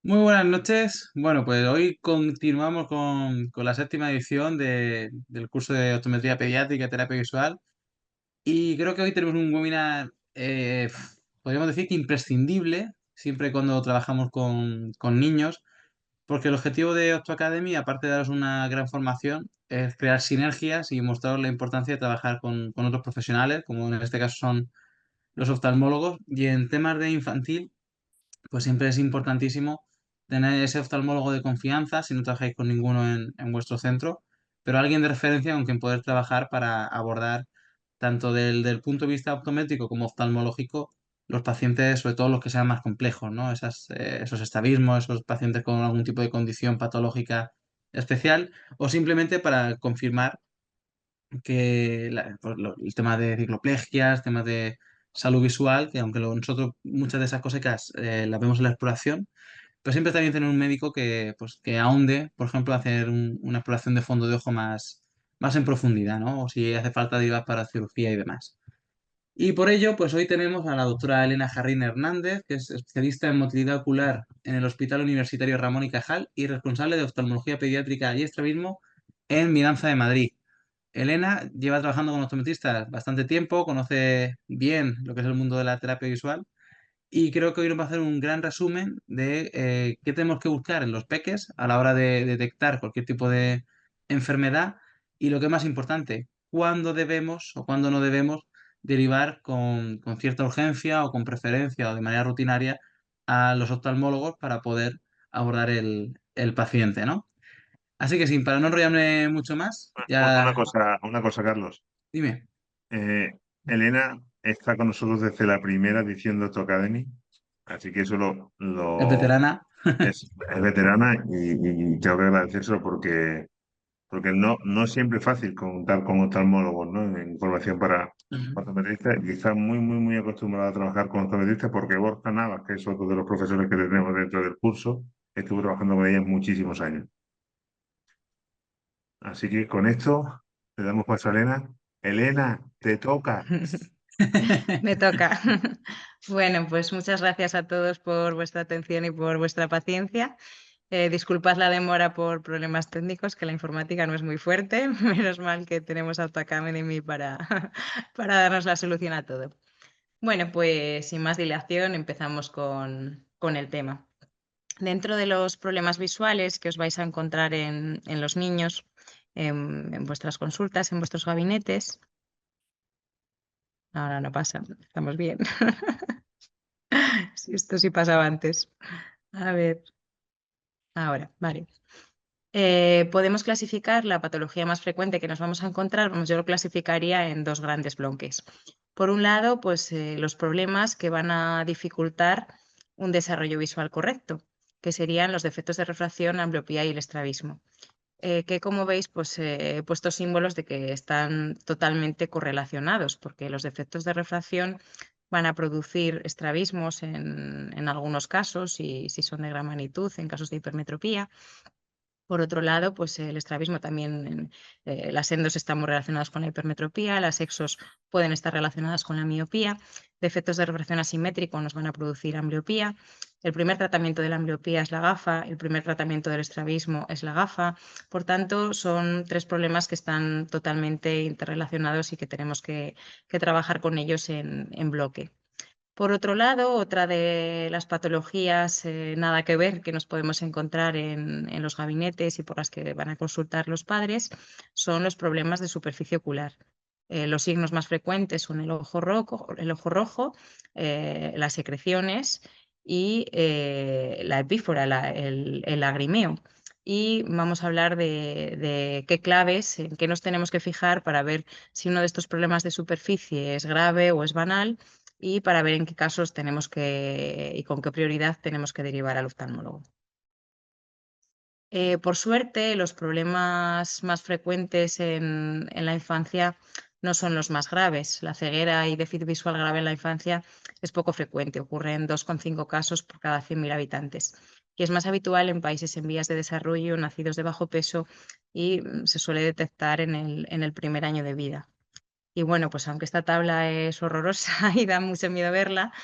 Muy buenas noches. Bueno, pues hoy continuamos con la séptima edición del curso de optometría pediátrica y terapia visual. Y creo que hoy tenemos un webinar, podríamos decir que imprescindible, siempre cuando trabajamos con niños, porque el objetivo de Opto Academy, aparte de daros una gran formación, es crear sinergias y mostraros la importancia de trabajar con otros profesionales, como en este caso son los oftalmólogos. Y en temas de infantil, pues siempre es importantísimo tener ese oftalmólogo de confianza si no trabajáis con ninguno en vuestro centro, pero alguien de referencia con quien poder trabajar para abordar tanto del punto de vista optométrico como oftalmológico los pacientes, sobre todo los que sean más complejos, ¿no? Esos estrabismos, esos pacientes con algún tipo de condición patológica especial, o simplemente para confirmar que pues, el tema de cicloplegias, temas de salud visual, que aunque nosotros muchas de esas cosas las vemos en la exploración, pero siempre está bien tener un médico que ahonde, por ejemplo, hacer una exploración de fondo de ojo más en profundidad, ¿no? O si hace falta derivar para cirugía y demás. Y por ello, pues hoy tenemos a la doctora Elena Jarrín Hernández, que es especialista en motilidad ocular en el Hospital Universitario Ramón y Cajal y responsable de oftalmología pediátrica y estrabismo en Miranza de Madrid. Elena lleva trabajando con optometristas bastante tiempo, conoce bien lo que es el mundo de la terapia visual y creo que hoy nos va a hacer un gran resumen de qué tenemos que buscar en los peques a la hora de detectar cualquier tipo de enfermedad y lo que es más importante, cuándo debemos o cuándo no debemos derivar con cierta urgencia o con preferencia o de manera rutinaria a los oftalmólogos para poder abordar el paciente, ¿no? Así que sin para no enrollarme mucho más, Una ya una cosa, Carlos. dime. Eh, Elena está con nosotros desde la primera edición de Auto Academy, así que eso Es veterana. es veterana y tengo que agradecérselo porque no es siempre fácil contar con oftalmólogos, ¿no? En formación para optometristas y está muy acostumbrada a trabajar con optometristas porque Borja Navas, que es otro de los profesores que tenemos dentro del curso, estuvo trabajando con ella muchísimos años. Así que con esto le damos paso a Elena. Elena, te toca. Me toca. Bueno, pues muchas gracias a todos por vuestra atención y por vuestra paciencia. Disculpad la demora por problemas técnicos, que la informática no es muy fuerte. Menos mal que tenemos AutoAcademy para darnos la solución a todo. Bueno, pues sin más dilación empezamos con el tema. Dentro de los problemas visuales que os vais a encontrar en los niños, en vuestras consultas, en vuestros gabinetes, ahora no pasa, estamos bien. Sí, esto sí pasaba antes. A ver, ahora, vale. Podemos clasificar la patología más frecuente que nos vamos a encontrar, yo lo clasificaría en dos grandes bloques. Por un lado, pues los problemas que van a dificultar un desarrollo visual correcto, que serían los defectos de refracción, ambliopía y el estrabismo. Que como veis, pues he puesto símbolos de que están totalmente correlacionados, porque los defectos de refracción van a producir estrabismos en algunos casos y si son de gran magnitud, en casos de hipermetropía. Por otro lado, pues el estrabismo también, las endos están muy relacionadas con la hipermetropía, las exos pueden estar relacionadas con la miopía, defectos de refracción asimétrico nos van a producir ambliopía. El primer tratamiento de la ambliopía es la gafa, el primer tratamiento del estrabismo es la gafa. Por tanto, son tres problemas que están totalmente interrelacionados y que tenemos que trabajar con ellos en bloque. Por otro lado, otra de las patologías nada que ver que nos podemos encontrar en los gabinetes y por las que van a consultar los padres son los problemas de superficie ocular. Los signos más frecuentes son el ojo rojo, las secreciones y la epífora, el lagrimeo. Y vamos a hablar de qué claves, en qué nos tenemos que fijar para ver si uno de estos problemas de superficie es grave o es banal y para ver en qué casos tenemos y con qué prioridad tenemos que derivar al oftalmólogo. Por suerte, los problemas más frecuentes en la infancia no son los más graves. La ceguera y déficit visual grave en la infancia es poco frecuente, ocurre en 2,5 casos por cada 100.000 habitantes. Y es más habitual en países en vías de desarrollo, nacidos de bajo peso y se suele detectar en el primer año de vida. Y bueno, pues aunque esta tabla es horrorosa y da mucho miedo verla,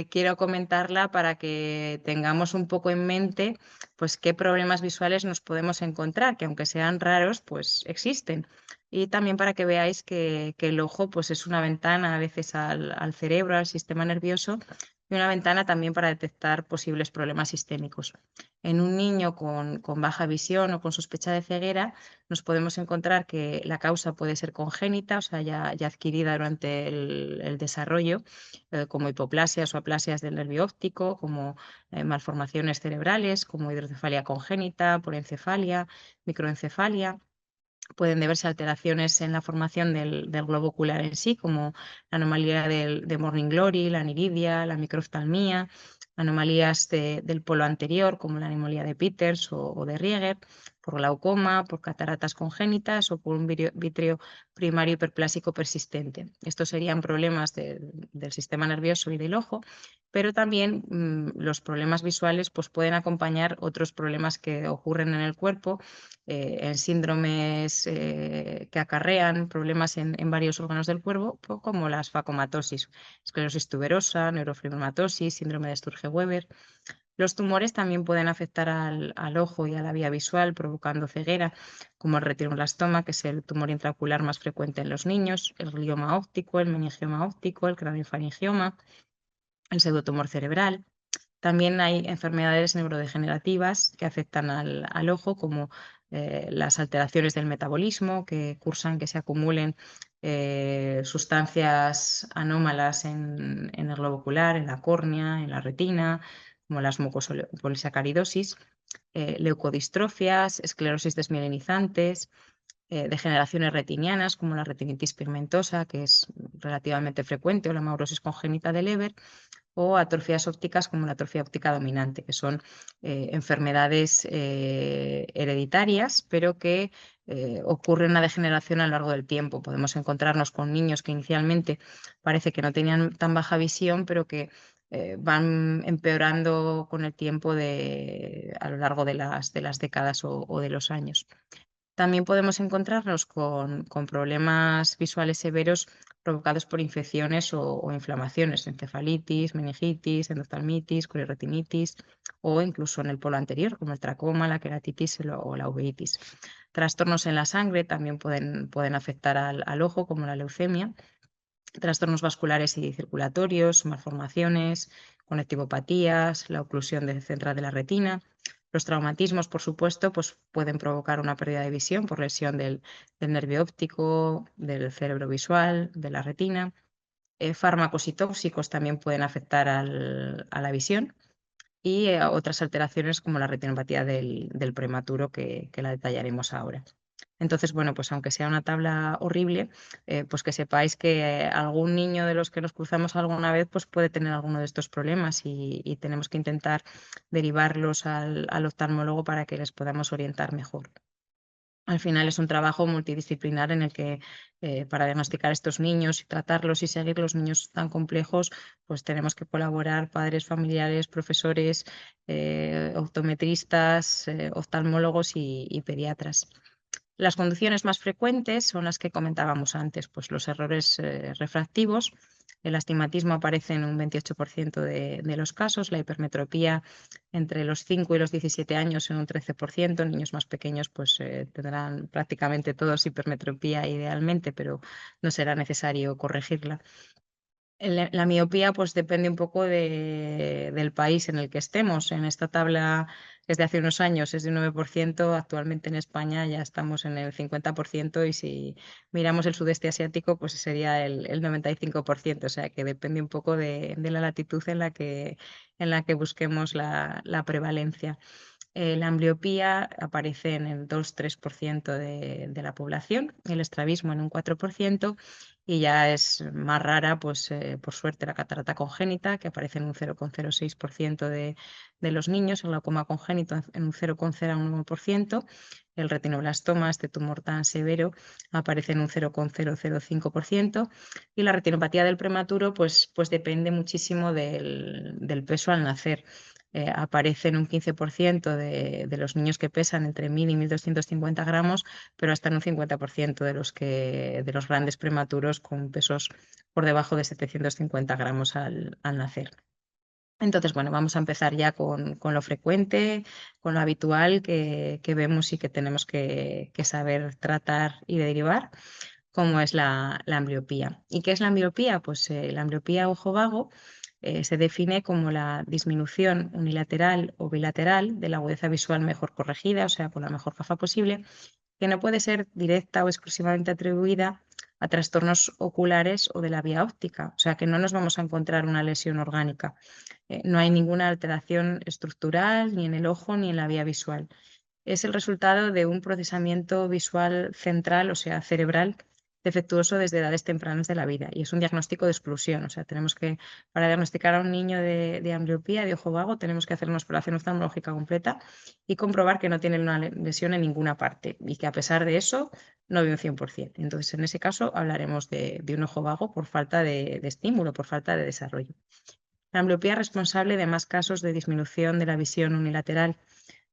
quiero comentarla para que tengamos un poco en mente pues qué problemas visuales nos podemos encontrar, que aunque sean raros, pues existen. Y también para que veáis que el ojo pues es una ventana a veces al cerebro, al sistema nervioso, y una ventana también para detectar posibles problemas sistémicos. En un niño con baja visión o con sospecha de ceguera, nos podemos encontrar que la causa puede ser congénita, o sea, ya adquirida durante el desarrollo, como hipoplasias o aplasias del nervio óptico, como malformaciones cerebrales, como hidrocefalia congénita, polencefalia, microencefalia. Pueden deberse a alteraciones en la formación del globo ocular en sí, como la anomalía de Morning Glory, la aniridia, la microftalmía, anomalías del polo anterior, como la anomalía de Peters o de Rieger, por glaucoma, por cataratas congénitas o por un vítreo primario hiperplásico persistente. Estos serían problemas del sistema nervioso y del ojo, pero también los problemas visuales pues, pueden acompañar otros problemas que ocurren en el cuerpo, en síndromes que acarrean problemas en varios órganos del cuerpo, como las facomatosis, esclerosis tuberosa, neurofibromatosis, síndrome de Sturge-Weber. Los tumores también pueden afectar al ojo y a la vía visual, provocando ceguera, como el retinoblastoma, que es el tumor intraocular más frecuente en los niños, el glioma óptico, el meningioma óptico, el craniofaringioma, el pseudotumor cerebral. También hay enfermedades neurodegenerativas que afectan al ojo, como las alteraciones del metabolismo, que cursan que se acumulen sustancias anómalas en el globo ocular, en la córnea, en la retina, como las mucopolisacaridosis, leucodistrofias, esclerosis desmielinizantes, degeneraciones retinianas, como la retinitis pigmentosa, que es relativamente frecuente, o la maurosis congénita de Leber, o atrofias ópticas como la atrofia óptica dominante, que son enfermedades hereditarias, pero que ocurre una degeneración a lo largo del tiempo. Podemos encontrarnos con niños que inicialmente parece que no tenían tan baja visión, pero que van empeorando con el tiempo a lo largo de las décadas o de los años. También podemos encontrarnos con problemas visuales severos provocados por infecciones o inflamaciones, encefalitis, meningitis, endoftalmitis, coliretinitis o incluso en el polo anterior, como el tracoma, la queratitis o la uveitis. Trastornos en la sangre también pueden afectar al ojo, como la leucemia. Trastornos vasculares y circulatorios, malformaciones, conectivopatías, la oclusión central de la retina. Los traumatismos, por supuesto, pues pueden provocar una pérdida de visión por lesión del nervio óptico, del cerebro visual, de la retina. Fármacos y tóxicos también pueden afectar a la visión y otras alteraciones como la retinopatía del prematuro que la detallaremos ahora. Entonces, bueno, pues aunque sea una tabla horrible, pues que sepáis que algún niño de los que nos cruzamos alguna vez pues puede tener alguno de estos problemas y tenemos que intentar derivarlos al oftalmólogo para que les podamos orientar mejor. Al final es un trabajo multidisciplinar en el que para diagnosticar a estos niños y tratarlos y seguir los niños tan complejos, pues tenemos que colaborar padres, familiares, profesores, optometristas, oftalmólogos y pediatras. Las condiciones más frecuentes son las que comentábamos antes, pues los errores refractivos. El astigmatismo aparece en un 28% de los casos, la hipermetropía entre los 5 y los 17 años en un 13%, niños más pequeños pues tendrán prácticamente todos hipermetropía idealmente, pero no será necesario corregirla. La miopía pues depende un poco del país en el que estemos. En esta tabla desde hace unos años es de un 9%, actualmente en España ya estamos en el 50% y si miramos el sudeste asiático pues sería el 95%, o sea que depende un poco de la latitud en la que busquemos la prevalencia. La ambliopía aparece en el 2-3% de la población, el estrabismo en un 4% y ya es más rara, pues por suerte, la catarata congénita, que aparece en un 0,06% de los niños, el glaucoma congénito en un 0,01%, el retinoblastoma, este tumor tan severo, aparece en un 0,005% y la retinopatía del prematuro pues depende muchísimo del peso al nacer. Aparece en un 15% de los niños que pesan entre 1.000 y 1.250 gramos, pero hasta en un 50% de los grandes prematuros con pesos por debajo de 750 gramos al nacer. Entonces, bueno, vamos a empezar ya con lo frecuente, con lo habitual que vemos y que tenemos que saber tratar y derivar, como es la ambliopía. ¿Y qué es la ambliopía? Pues la ambliopía ojo vago se define como la disminución unilateral o bilateral de la agudeza visual mejor corregida, o sea, con la mejor gafa posible, que no puede ser directa o exclusivamente atribuida a trastornos oculares o de la vía óptica, o sea, que no nos vamos a encontrar una lesión orgánica. No hay ninguna alteración estructural ni en el ojo ni en la vía visual. Es el resultado de un procesamiento visual central, o sea, cerebral, defectuoso desde edades tempranas de la vida. Y es un diagnóstico de exclusión. O sea, para diagnosticar a un niño de ambliopía, de ojo vago, tenemos que hacer una exploración oftalmológica completa y comprobar que no tiene una lesión en ninguna parte y que a pesar de eso no ve un 100%. Entonces, en ese caso, hablaremos de un ojo vago por falta de estímulo, por falta de desarrollo. La ambliopía es responsable de más casos de disminución de la visión unilateral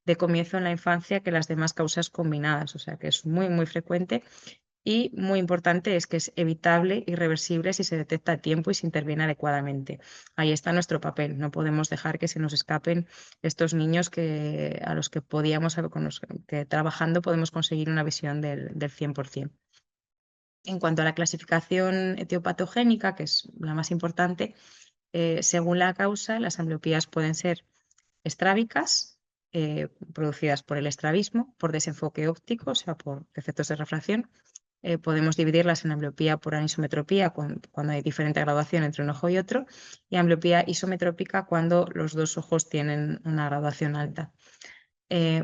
de comienzo en la infancia que las demás causas combinadas, o sea que es muy frecuente y muy importante es que es evitable y reversible si se detecta a tiempo y se interviene adecuadamente. Ahí está nuestro papel, no podemos dejar que se nos escapen estos niños a los que que trabajando podemos conseguir una visión del 100%. En cuanto a la clasificación etiopatogénica, que es la más importante, según la causa, las ambliopías pueden ser estrábicas, producidas por el estrabismo, por desenfoque óptico, o sea, por defectos de refracción. Podemos dividirlas en ambliopía por anisometropía cuando hay diferente graduación entre un ojo y otro, y ambliopía isometrópica cuando los dos ojos tienen una graduación alta.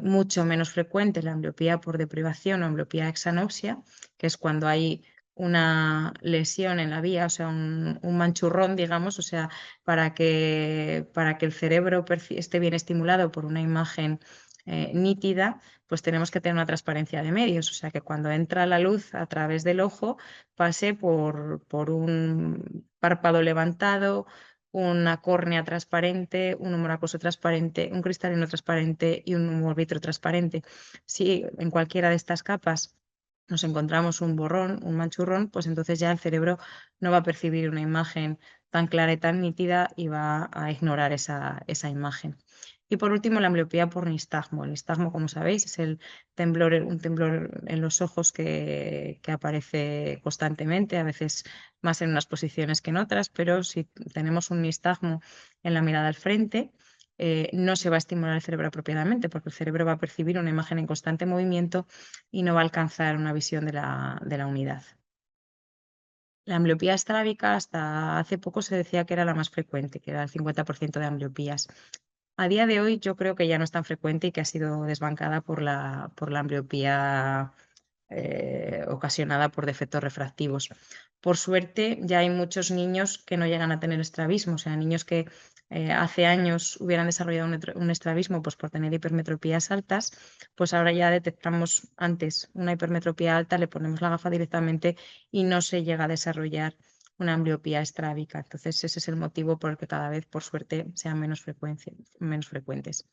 Mucho menos frecuente la ambliopía por deprivación o ambliopía exanopsia, que es cuando hay una lesión en la vía, o sea, un manchurrón, digamos, o sea, para que el cerebro esté bien estimulado por una imagen nítida, pues tenemos que tener una transparencia de medios, o sea, que cuando entra la luz a través del ojo pase por un párpado levantado, una córnea transparente, un humor acuoso transparente, un cristalino transparente y un humor vitro transparente. Si en cualquiera de estas capas nos encontramos un borrón, un manchurrón, pues entonces ya el cerebro no va a percibir una imagen tan clara y tan nítida y va a ignorar esa imagen. Y por último, la ambliopía por nistagmo. El nistagmo, como sabéis, es un temblor en los ojos que aparece constantemente, a veces más en unas posiciones que en otras, pero si tenemos un nistagmo en la mirada al frente, no se va a estimular el cerebro apropiadamente, porque el cerebro va a percibir una imagen en constante movimiento y no va a alcanzar una visión de la unidad. La ambliopía estrábica hasta hace poco se decía que era la más frecuente, que era el 50% de ambliopías. A día de hoy yo creo que ya no es tan frecuente y que ha sido desbancada por la ambliopía ocasionada por defectos refractivos. Por suerte, ya hay muchos niños que no llegan a tener estrabismo, o sea, niños que hace años hubieran desarrollado un estrabismo pues, por tener hipermetropías altas, pues ahora ya detectamos antes una hipermetropía alta, le ponemos la gafa directamente y no se llega a desarrollar una ambliopía estrábica. Entonces, ese es el motivo por el que cada vez, por suerte, sean menos frecuentes.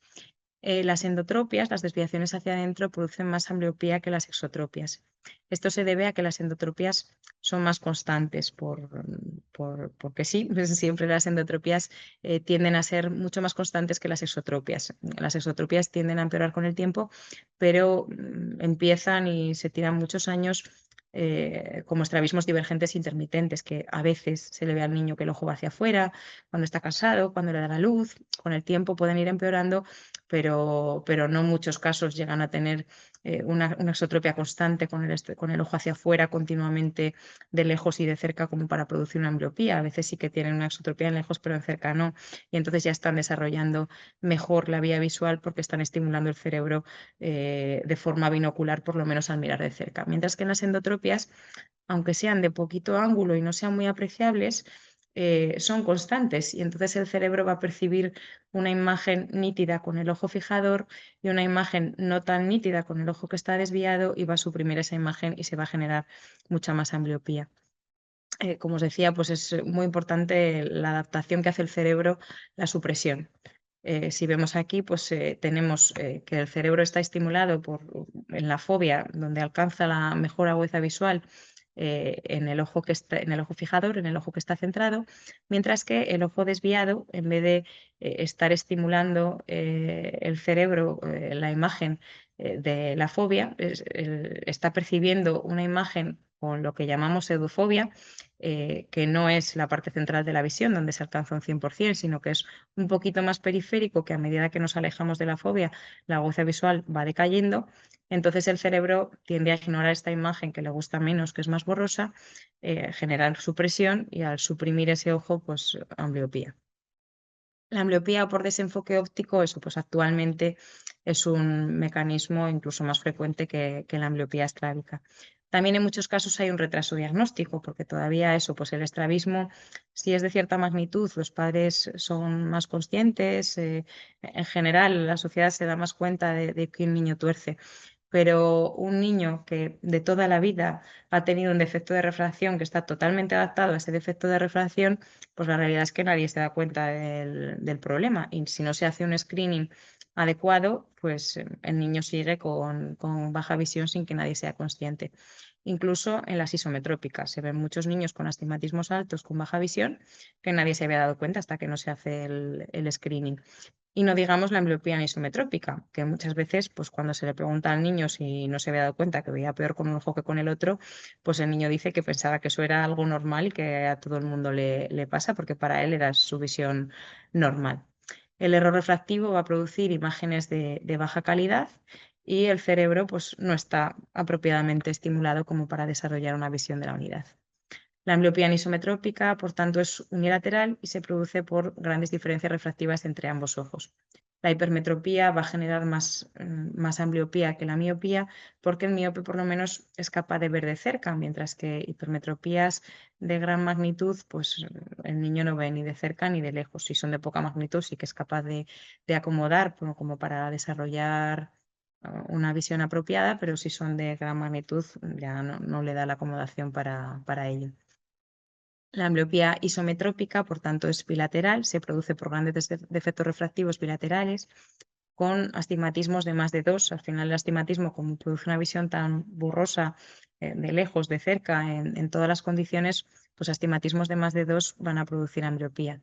Las endotropias, las desviaciones hacia adentro, producen más ambliopía que las exotropias. Esto se debe a que las endotropias son más constantes, porque sí, siempre las endotropias tienden a ser mucho más constantes que las exotropias. Las exotropias tienden a empeorar con el tiempo, pero empiezan y se tiran muchos años como estrabismos divergentes intermitentes, que a veces se le ve al niño que el ojo va hacia afuera, cuando está cansado, cuando le da la luz, con el tiempo pueden ir empeorando, pero no muchos casos llegan a tener una exotropia constante con el ojo hacia afuera continuamente de lejos y de cerca como para producir una ambliopía. A veces sí que tienen una exotropia en lejos, pero en cerca no. Y entonces ya están desarrollando mejor la vía visual porque están estimulando el cerebro de forma binocular, por lo menos al mirar de cerca. Mientras que en las endotropias, aunque sean de poquito ángulo y no sean muy apreciables, son constantes y entonces el cerebro va a percibir una imagen nítida con el ojo fijador y una imagen no tan nítida con el ojo que está desviado y va a suprimir esa imagen y se va a generar mucha más ambliopía. Como os decía, pues es muy importante la adaptación que hace el cerebro, la supresión. Si vemos aquí, pues tenemos que el cerebro está estimulado en la fobia, donde alcanza la mejor agudeza visual en el ojo en el ojo fijador, en el ojo que está centrado, mientras que el ojo desviado, en vez de estar estimulando el cerebro, la imagen de la fobia, está percibiendo una imagen con lo que llamamos pseudofobia, que no es la parte central de la visión, donde se alcanza un 100%, sino que es un poquito más periférico, que a medida que nos alejamos de la fobia, la agudeza visual va decayendo. Entonces el cerebro tiende a ignorar esta imagen que le gusta menos, que es más borrosa, generar supresión, y al suprimir ese ojo, pues ambliopía. La ambliopía por desenfoque óptico, eso pues actualmente es un mecanismo incluso más frecuente que la ambliopía estrábica. También en muchos casos hay un retraso diagnóstico, porque todavía eso, pues el estrabismo, si es de cierta magnitud, los padres son más conscientes, en general la sociedad se da más cuenta de que un niño tuerce. Pero un niño que de toda la vida ha tenido un defecto de refracción, que está totalmente adaptado a ese defecto de refracción, pues la realidad es que nadie se da cuenta del problema. Y si no se hace un screening adecuado, pues el niño sigue con baja visión sin que nadie sea consciente. Incluso en las isometrópicas se ven muchos niños con astigmatismos altos con baja visión que nadie se había dado cuenta hasta que no se hace el screening. Y no digamos la ambliopía anisometrópica, que muchas veces, pues cuando se le pregunta al niño si no se había dado cuenta que veía peor con un ojo que con el otro, pues el niño dice que pensaba que eso era algo normal y que a todo el mundo le pasa, porque para él era su visión normal. El error refractivo va a producir imágenes de baja calidad, y el cerebro pues no está apropiadamente estimulado como para desarrollar una visión de la unidad. La ambliopía anisometrópica, por tanto, es unilateral y se produce por grandes diferencias refractivas entre ambos ojos. La hipermetropía va a generar más ambliopía que la miopía, porque el miope por lo menos es capaz de ver de cerca, mientras que hipermetropías de gran magnitud, pues el niño no ve ni de cerca ni de lejos. Si son de poca magnitud, sí que es capaz de acomodar como para desarrollar una visión apropiada, pero si son de gran magnitud ya no le da la acomodación para ello. La ambliopía isometrópica, por tanto, es bilateral, se produce por grandes defectos refractivos bilaterales con astigmatismos de más de 2. Al final, el astigmatismo, como produce una visión tan borrosa de lejos, de cerca, en todas las condiciones, pues astigmatismos de más de 2 van a producir ambliopía.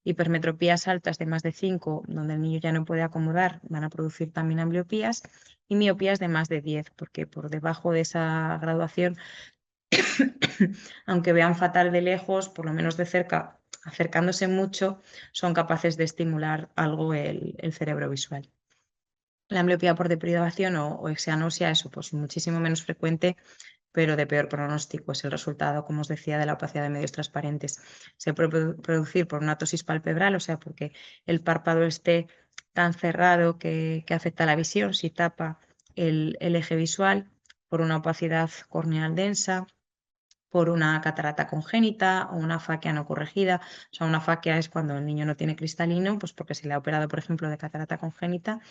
Hipermetropías altas de más de 5, donde el niño ya no puede acomodar, van a producir también ambliopías, y miopías de más de 10, porque por debajo de esa graduación, aunque vean fatal de lejos, por lo menos de cerca, acercándose mucho, son capaces de estimular algo el cerebro visual. La ambliopía por deprivación o exanosia, eso pues muchísimo menos frecuente, pero de peor pronóstico. Es el resultado, como os decía, de la opacidad de medios transparentes. Se puede producir por una ptosis palpebral, o sea, porque el párpado esté tan cerrado que afecta la visión, si tapa el eje visual, por una opacidad corneal densa, por una catarata congénita o una faquia no corregida. O sea, una faquia es cuando el niño no tiene cristalino, pues porque se le ha operado, por ejemplo, de catarata congénita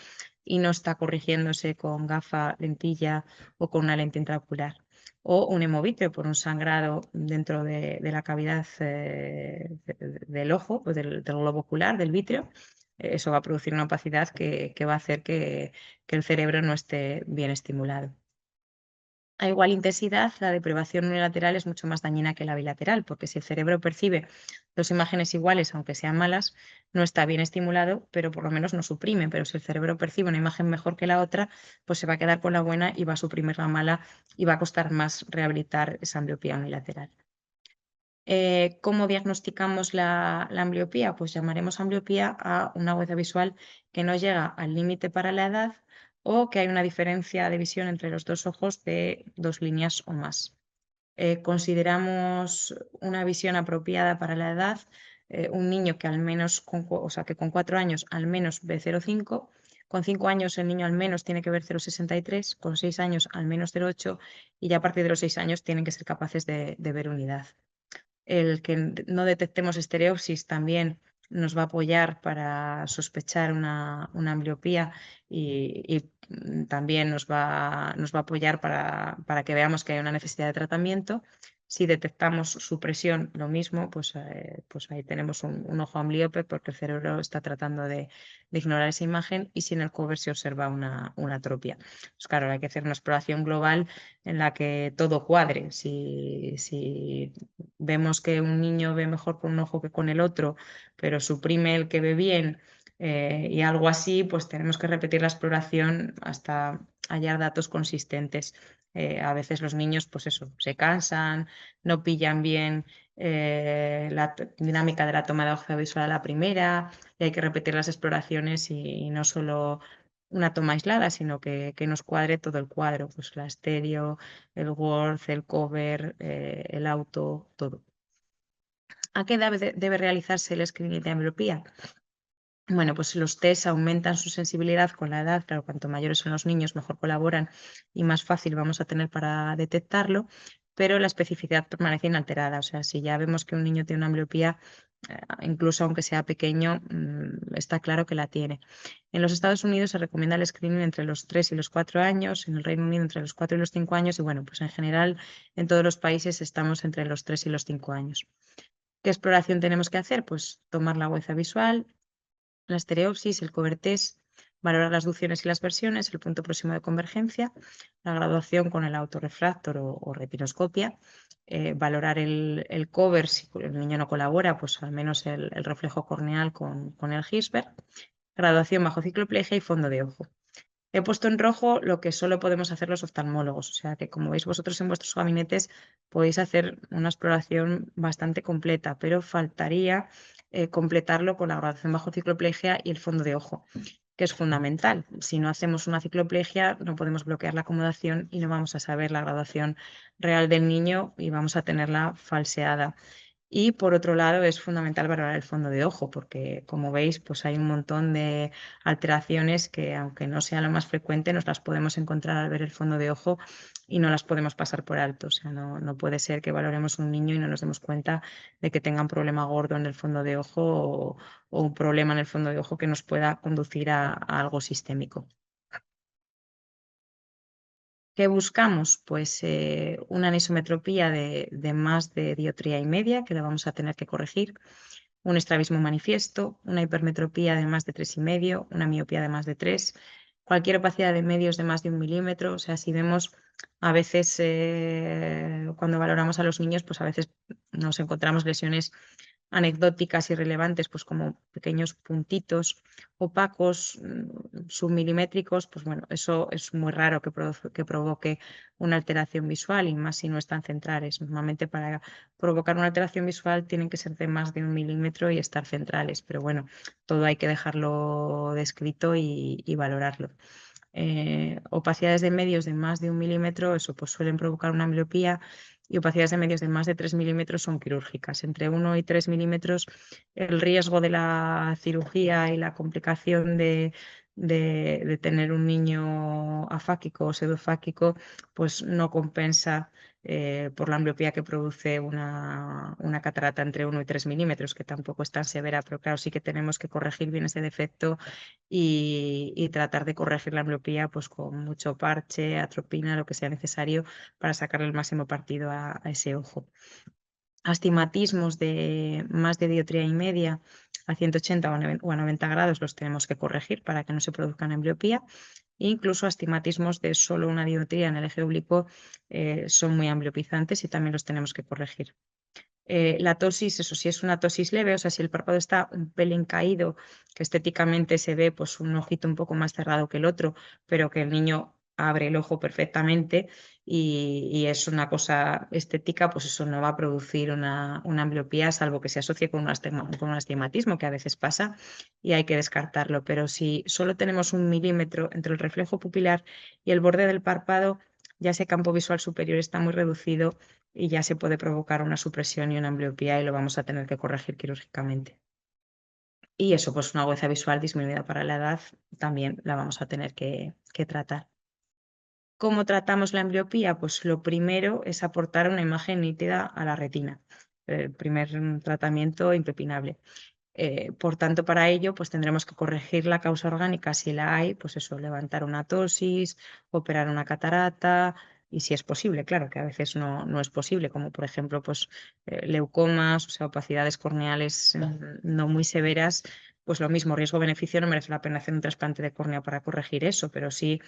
y no está corrigiéndose con gafa, lentilla o con una lente intraocular. O un hemovitreo por un sangrado dentro de la cavidad del ojo, pues del globo ocular, del vítreo. Eso va a producir una opacidad que va a hacer que el cerebro no esté bien estimulado. A igual intensidad, la deprivación unilateral es mucho más dañina que la bilateral, porque si el cerebro percibe dos imágenes iguales, aunque sean malas, no está bien estimulado, pero por lo menos no suprime. Pero si el cerebro percibe una imagen mejor que la otra, pues se va a quedar con la buena y va a suprimir la mala, y va a costar más rehabilitar esa ambliopía unilateral. ¿Cómo diagnosticamos la ambliopía? Pues llamaremos ambliopía a una agudeza visual que no llega al límite para la edad, o que hay una diferencia de visión entre los dos ojos de 2 líneas o más. Consideramos una visión apropiada para la edad un niño que al menos, o sea, que con 4 años al menos ve 0,5, con 5 años el niño al menos tiene que ver 0,63, con 6 años al menos 0,8, y ya a partir de los 6 años tienen que ser capaces de ver unidad. El que no detectemos estereopsis también nos va a apoyar para sospechar una ambliopía, y también nos va a apoyar para que veamos que hay una necesidad de tratamiento. Si detectamos supresión, lo mismo, pues ahí tenemos un ojo amblíope porque el cerebro está tratando de ignorar esa imagen, y si en el cover se observa una atropia. Pues claro, hay que hacer una exploración global en la que todo cuadre. Si vemos que un niño ve mejor con un ojo que con el otro, pero suprime el que ve bien, y algo así, pues tenemos que repetir la exploración hasta hallar datos consistentes. A veces los niños, pues eso, se cansan, no pillan bien la dinámica de la toma de hoja visual a la primera, y hay que repetir las exploraciones y no solo una toma aislada, sino que nos cuadre todo el cuadro, pues la estéreo, el Word, el cover, el auto, todo. ¿A qué edad debe realizarse el screening de ambliopía? Bueno, pues los test aumentan su sensibilidad con la edad. Claro, cuanto mayores son los niños, mejor colaboran y más fácil vamos a tener para detectarlo, pero la especificidad permanece inalterada. O sea, si ya vemos que un niño tiene una ambliopía, incluso aunque sea pequeño, está claro que la tiene. En los Estados Unidos se recomienda el screening entre los 3 y los 4 años, en el Reino Unido entre los 4 y los 5 años, y bueno, pues en general en todos los países estamos entre los 3 y los 5 años. ¿Qué exploración tenemos que hacer? Pues tomar la huella visual, la estereopsis, el cover test, valorar las ducciones y las versiones, el punto próximo de convergencia, la graduación con el autorrefractor o retinoscopia, valorar el cover, si el niño no colabora, pues al menos el reflejo corneal con el Hirschberg, graduación bajo cicloplegia y fondo de ojo. He puesto en rojo lo que solo podemos hacer los oftalmólogos, o sea que como veis vosotros en vuestros gabinetes podéis hacer una exploración bastante completa, pero faltaría completarlo con la graduación bajo cicloplegia y el fondo de ojo, que es fundamental. Si no hacemos una cicloplegia no podemos bloquear la acomodación y no vamos a saber la graduación real del niño y vamos a tenerla falseada. Y por otro lado, es fundamental valorar el fondo de ojo, porque como veis, pues hay un montón de alteraciones que, aunque no sea lo más frecuente, nos las podemos encontrar al ver el fondo de ojo y no las podemos pasar por alto. O sea, no puede ser que valoremos un niño y no nos demos cuenta de que tenga un problema gordo en el fondo de ojo o un problema en el fondo de ojo que nos pueda conducir a algo sistémico. ¿Qué buscamos? Pues una anisometropía de más de dioptría y media, que la vamos a tener que corregir, un estrabismo manifiesto, una hipermetropía de más de 3,5, una miopía de más de 3, cualquier opacidad de medios de más de 1 milímetro. O sea, si vemos a veces cuando valoramos a los niños, pues a veces nos encontramos lesiones anecdóticas y relevantes, pues como pequeños puntitos opacos, submilimétricos, pues bueno, eso es muy raro que provoque una alteración visual, y más si no están centrales. Normalmente para provocar una alteración visual tienen que ser de más de 1 milímetro y estar centrales, pero bueno, todo hay que dejarlo descrito y valorarlo. Opacidades de medios de más de 1 milímetro, eso pues suelen provocar una ambliopía, y opacidades de medios de más de 3 milímetros son quirúrgicas. Entre 1 y 3 milímetros el riesgo de la cirugía y la complicación de tener un niño afáquico o pseudofáquico pues no compensa por la ambliopía que produce una catarata entre 1 y 3 milímetros, que tampoco es tan severa, pero claro, sí que tenemos que corregir bien ese defecto y tratar de corregir la ambliopía pues con mucho parche, atropina, lo que sea necesario para sacarle el máximo partido a ese ojo. Astigmatismos de más de dioptría y media a 180 o a 90 grados los tenemos que corregir para que no se produzcan ambliopía. E incluso astigmatismos de solo una dioptría en el eje oblicuo son muy ambliopizantes y también los tenemos que corregir. La tosis, eso sí es una tosis leve, o sea, si el párpado está un pelín caído, que estéticamente se ve pues un ojito un poco más cerrado que el otro, pero que el niño abre el ojo perfectamente y es una cosa estética, pues eso no va a producir una ambliopía, salvo que se asocie con con un astigmatismo, que a veces pasa y hay que descartarlo. Pero si solo tenemos 1 milímetro entre el reflejo pupilar y el borde del párpado, ya ese campo visual superior está muy reducido y ya se puede provocar una supresión y una ambliopía y lo vamos a tener que corregir quirúrgicamente. Y eso, pues una agudeza visual disminuida para la edad, también la vamos a tener que tratar. ¿Cómo tratamos la ambliopía? Pues lo primero es aportar una imagen nítida a la retina. El primer tratamiento impepinable. Por tanto, para ello, pues tendremos que corregir la causa orgánica si la hay, pues eso, levantar una tosis, operar una catarata si es posible, claro, que a veces no es posible, como por ejemplo pues, leucomas, o sea, opacidades corneales no muy severas, pues lo mismo, riesgo-beneficio, no merece la pena hacer un trasplante de córnea para corregir eso, pero sí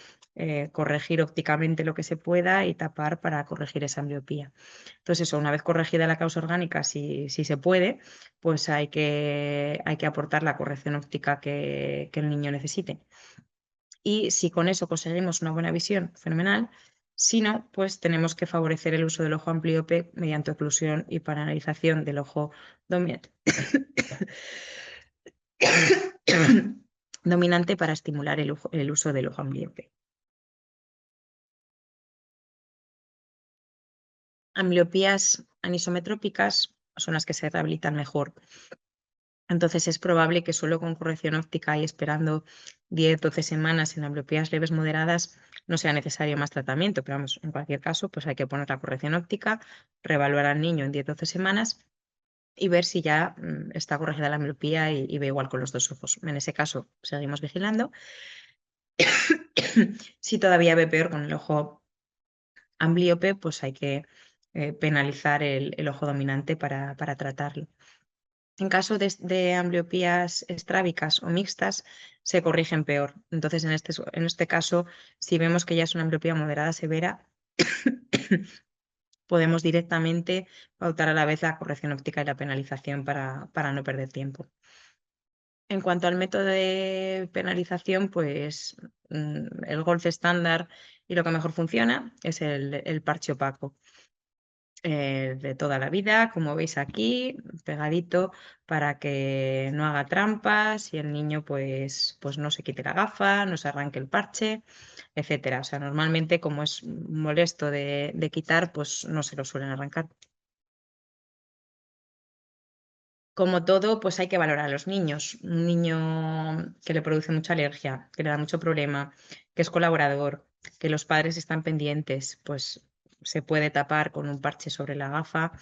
corregir ópticamente lo que se pueda y tapar para corregir esa ambliopía. Entonces eso, una vez corregida la causa orgánica, si se puede, pues hay que aportar la corrección óptica que el niño necesite. Y si con eso conseguimos una buena visión, fenomenal. Si no, pues tenemos que favorecer el uso del ojo amplíope mediante oclusión y panalización del ojo dominante. dominante para estimular el uso del ojo amblíope. Ambliopías anisometrópicas son las que se rehabilitan mejor. Entonces es probable que solo con corrección óptica y esperando 10-12 semanas en ambliopías leves moderadas no sea necesario más tratamiento, pero vamos, en cualquier caso, pues hay que poner la corrección óptica, reevaluar al niño en 10-12 semanas y ver si ya está corregida la ambliopía y ve igual con los dos ojos. En ese caso, seguimos vigilando. Si todavía ve peor con el ojo amblíope, pues hay que penalizar el ojo dominante para tratarlo. En caso de ambliopías estrábicas o mixtas, se corrigen peor. Entonces, en este caso, si vemos que ya es una ambliopía moderada severa, podemos directamente pautar a la vez la corrección óptica y la penalización para no perder tiempo. En cuanto al método de penalización, pues el golf estándar y lo que mejor funciona es el parche opaco. De toda la vida, como veis aquí, pegadito para que no haga trampas y el niño pues no se quite la gafa, no se arranque el parche, etcétera. O sea, normalmente como es molesto de quitar, pues no se lo suelen arrancar. Como todo, pues hay que valorar a los niños. Un niño que le produce mucha alergia, que le da mucho problema, que es colaborador, que los padres están pendientes, pues se puede tapar con un parche sobre la gafa.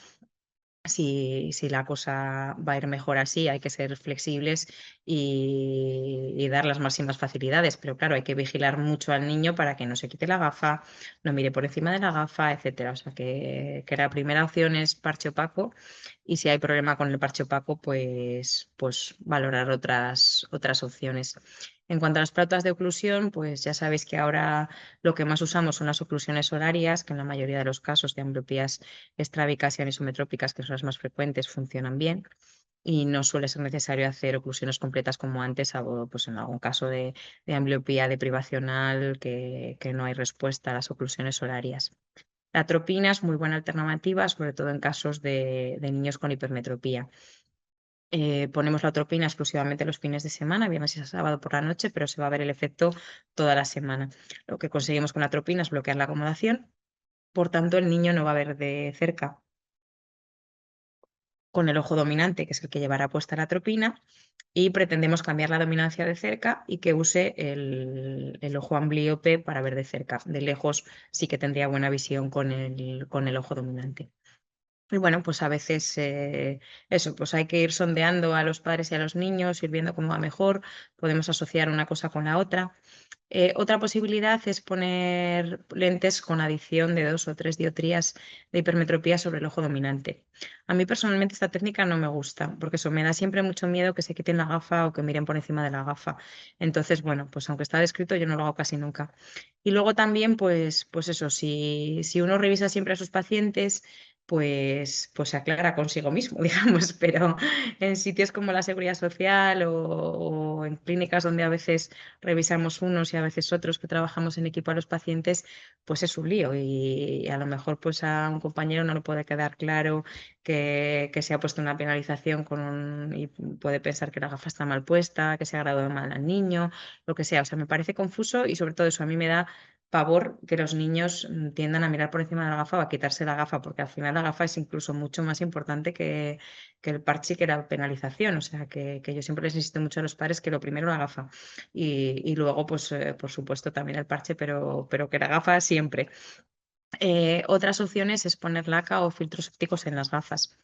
Si la cosa va a ir mejor así, hay que ser flexibles y dar las máximas facilidades, pero claro, hay que vigilar mucho al niño para que no se quite la gafa, no mire por encima de la gafa, etcétera. O sea que la primera opción es parche opaco y si hay problema con el parche opaco, pues valorar otras opciones. En cuanto a las pautas de oclusión, pues ya sabéis que ahora lo que más usamos son las oclusiones horarias, que en la mayoría de los casos de ambliopías estrábicas y anisometrópicas, que son las más frecuentes, funcionan bien y no suele ser necesario hacer oclusiones completas como antes, salvo pues, en algún caso de ambliopía deprivacional que no hay respuesta a las oclusiones horarias. La atropina es muy buena alternativa, sobre todo en casos de niños con hipermetropía. Ponemos la atropina exclusivamente los fines de semana, viernes y sábado por la noche, pero se va a ver el efecto toda la semana. Lo que conseguimos con la atropina es bloquear la acomodación, por tanto el niño no va a ver de cerca con el ojo dominante, que es el que llevará puesta la atropina, y pretendemos cambiar la dominancia de cerca y que use el ojo amblíope para ver de cerca. De lejos sí que tendría buena visión con el ojo dominante. Y bueno, pues a veces eso, pues hay que ir sondeando a los padres y a los niños, ir viendo cómo va mejor, podemos asociar una cosa con la otra. Otra posibilidad es poner lentes con adición de 2 o 3 dioptrías de hipermetropía sobre el ojo dominante. A mí personalmente esta técnica no me gusta, porque eso me da siempre mucho miedo que se quiten la gafa o que miren por encima de la gafa. Entonces, bueno, pues aunque está descrito, yo no lo hago casi nunca. Y luego también, pues eso, si uno revisa siempre a sus pacientes, pues se aclara consigo mismo, digamos, pero en sitios como la Seguridad Social o en clínicas donde a veces revisamos unos y a veces otros que trabajamos en equipo a los pacientes, pues es un lío y a lo mejor pues a un compañero no le puede quedar claro que se ha puesto una penalización y puede pensar que la gafa está mal puesta, que se ha graduado mal al niño, lo que sea. O sea, me parece confuso y sobre todo eso a mí me da pavor que los niños tiendan a mirar por encima de la gafa o a quitarse la gafa, porque al final la gafa es incluso mucho más importante que el parche y que la penalización. O sea, que yo siempre les insisto mucho a los padres que lo primero la gafa y luego, pues, por supuesto, también el parche, pero que la gafa siempre. Otras opciones es poner laca o filtros ópticos en las gafas.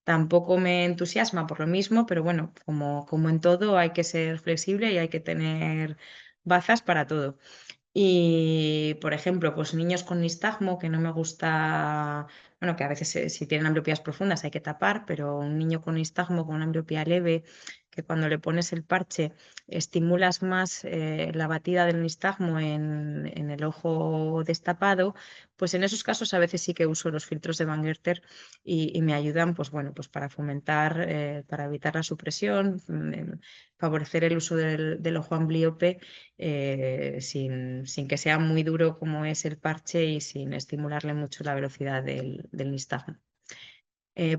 Tampoco me entusiasma por lo mismo, pero bueno, como en todo hay que ser flexible y hay que tener bazas para todo. Y, por ejemplo, pues niños con nistagmo, que no me gusta, bueno, que a veces si tienen ambliopías profundas hay que tapar, pero un niño con nistagmo, con una ambliopía leve, que cuando le pones el parche estimulas más la batida del nistagmo en el ojo destapado, pues en esos casos a veces sí que uso los filtros de Van Gerter y me ayudan, pues bueno, pues para fomentar, para evitar la supresión, favorecer el uso del ojo amblíope sin que sea muy duro como es el parche y sin estimularle mucho la velocidad del nistagmo.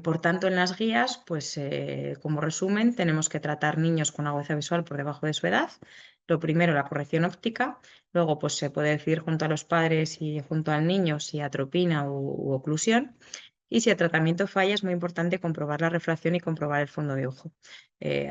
Por tanto, en las guías, pues como resumen, tenemos que tratar niños con agudeza visual por debajo de su edad. Lo primero, la corrección óptica. Luego, pues se puede decidir junto a los padres y junto al niño si atropina u oclusión. Y si el tratamiento falla, es muy importante comprobar la refracción y comprobar el fondo de ojo.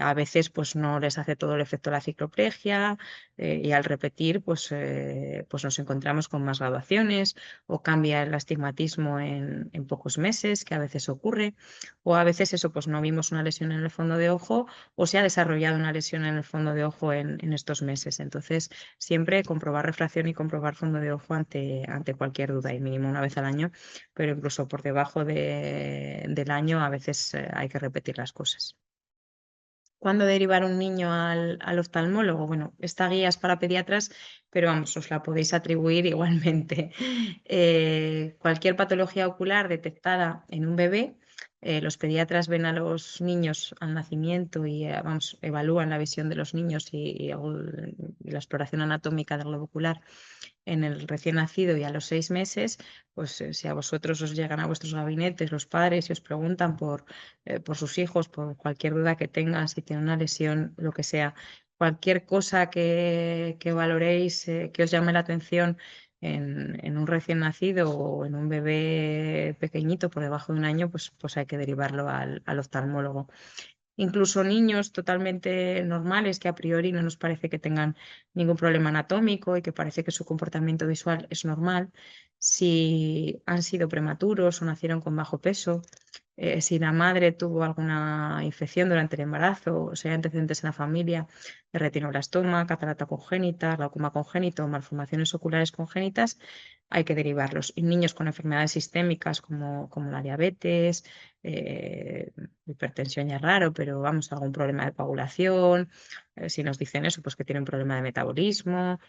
A veces pues no les hace todo el efecto la cicloplegia y al repetir pues nos encontramos con más graduaciones o cambia el astigmatismo en pocos meses, que a veces ocurre, o a veces eso pues no vimos una lesión en el fondo de ojo o se ha desarrollado una lesión en el fondo de ojo en estos meses. Entonces, siempre comprobar refracción y comprobar fondo de ojo ante cualquier duda y mínimo una vez al año, pero incluso por debajo del año a veces hay que repetir las cosas. ¿Cuándo derivar un niño al oftalmólogo? Bueno, esta guía es para pediatras, pero vamos, os la podéis atribuir igualmente. Cualquier patología ocular detectada en un bebé, los pediatras ven a los niños al nacimiento y vamos, evalúan la visión de los niños y la exploración anatómica del globo ocular en el recién nacido y a los 6 meses, pues si a vosotros os llegan a vuestros gabinetes los padres y os preguntan por sus hijos, por cualquier duda que tengan, si tienen una lesión, lo que sea, cualquier cosa que valoréis, que os llame la atención en un recién nacido o en un bebé pequeñito por debajo de un año, pues hay que derivarlo al oftalmólogo. Incluso niños totalmente normales que a priori no nos parece que tengan ningún problema anatómico y que parece que su comportamiento visual es normal, si han sido prematuros o nacieron con bajo peso, si la madre tuvo alguna infección durante el embarazo, o si hay antecedentes en la familia de retinoblastoma, catarata congénita, glaucoma congénito o malformaciones oculares congénitas, hay que derivarlos. Y niños con enfermedades sistémicas como la diabetes, hipertensión ya es raro, pero vamos, algún problema de coagulación, si nos dicen eso, pues que tienen un problema de metabolismo,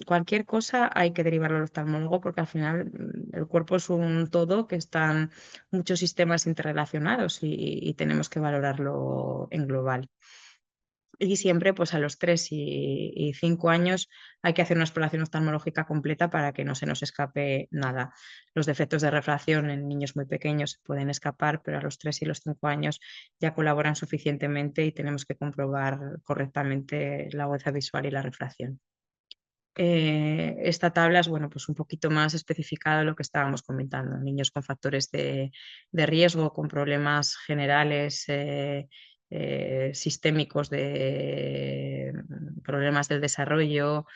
cualquier cosa hay que derivarlo al oftalmólogo porque al final el cuerpo es un todo que están muchos sistemas interrelacionados y tenemos que valorarlo en global. Y siempre, pues a los 3 y 5 años hay que hacer una exploración oftalmológica completa para que no se nos escape nada. Los defectos de refracción en niños muy pequeños se pueden escapar, pero a los 3 y los 5 años ya colaboran suficientemente y tenemos que comprobar correctamente la agudeza visual y la refracción. Esta tabla es bueno, pues un poquito más especificada de lo que estábamos comentando. Niños con factores de riesgo, con problemas generales sistémicos de problemas del desarrollo,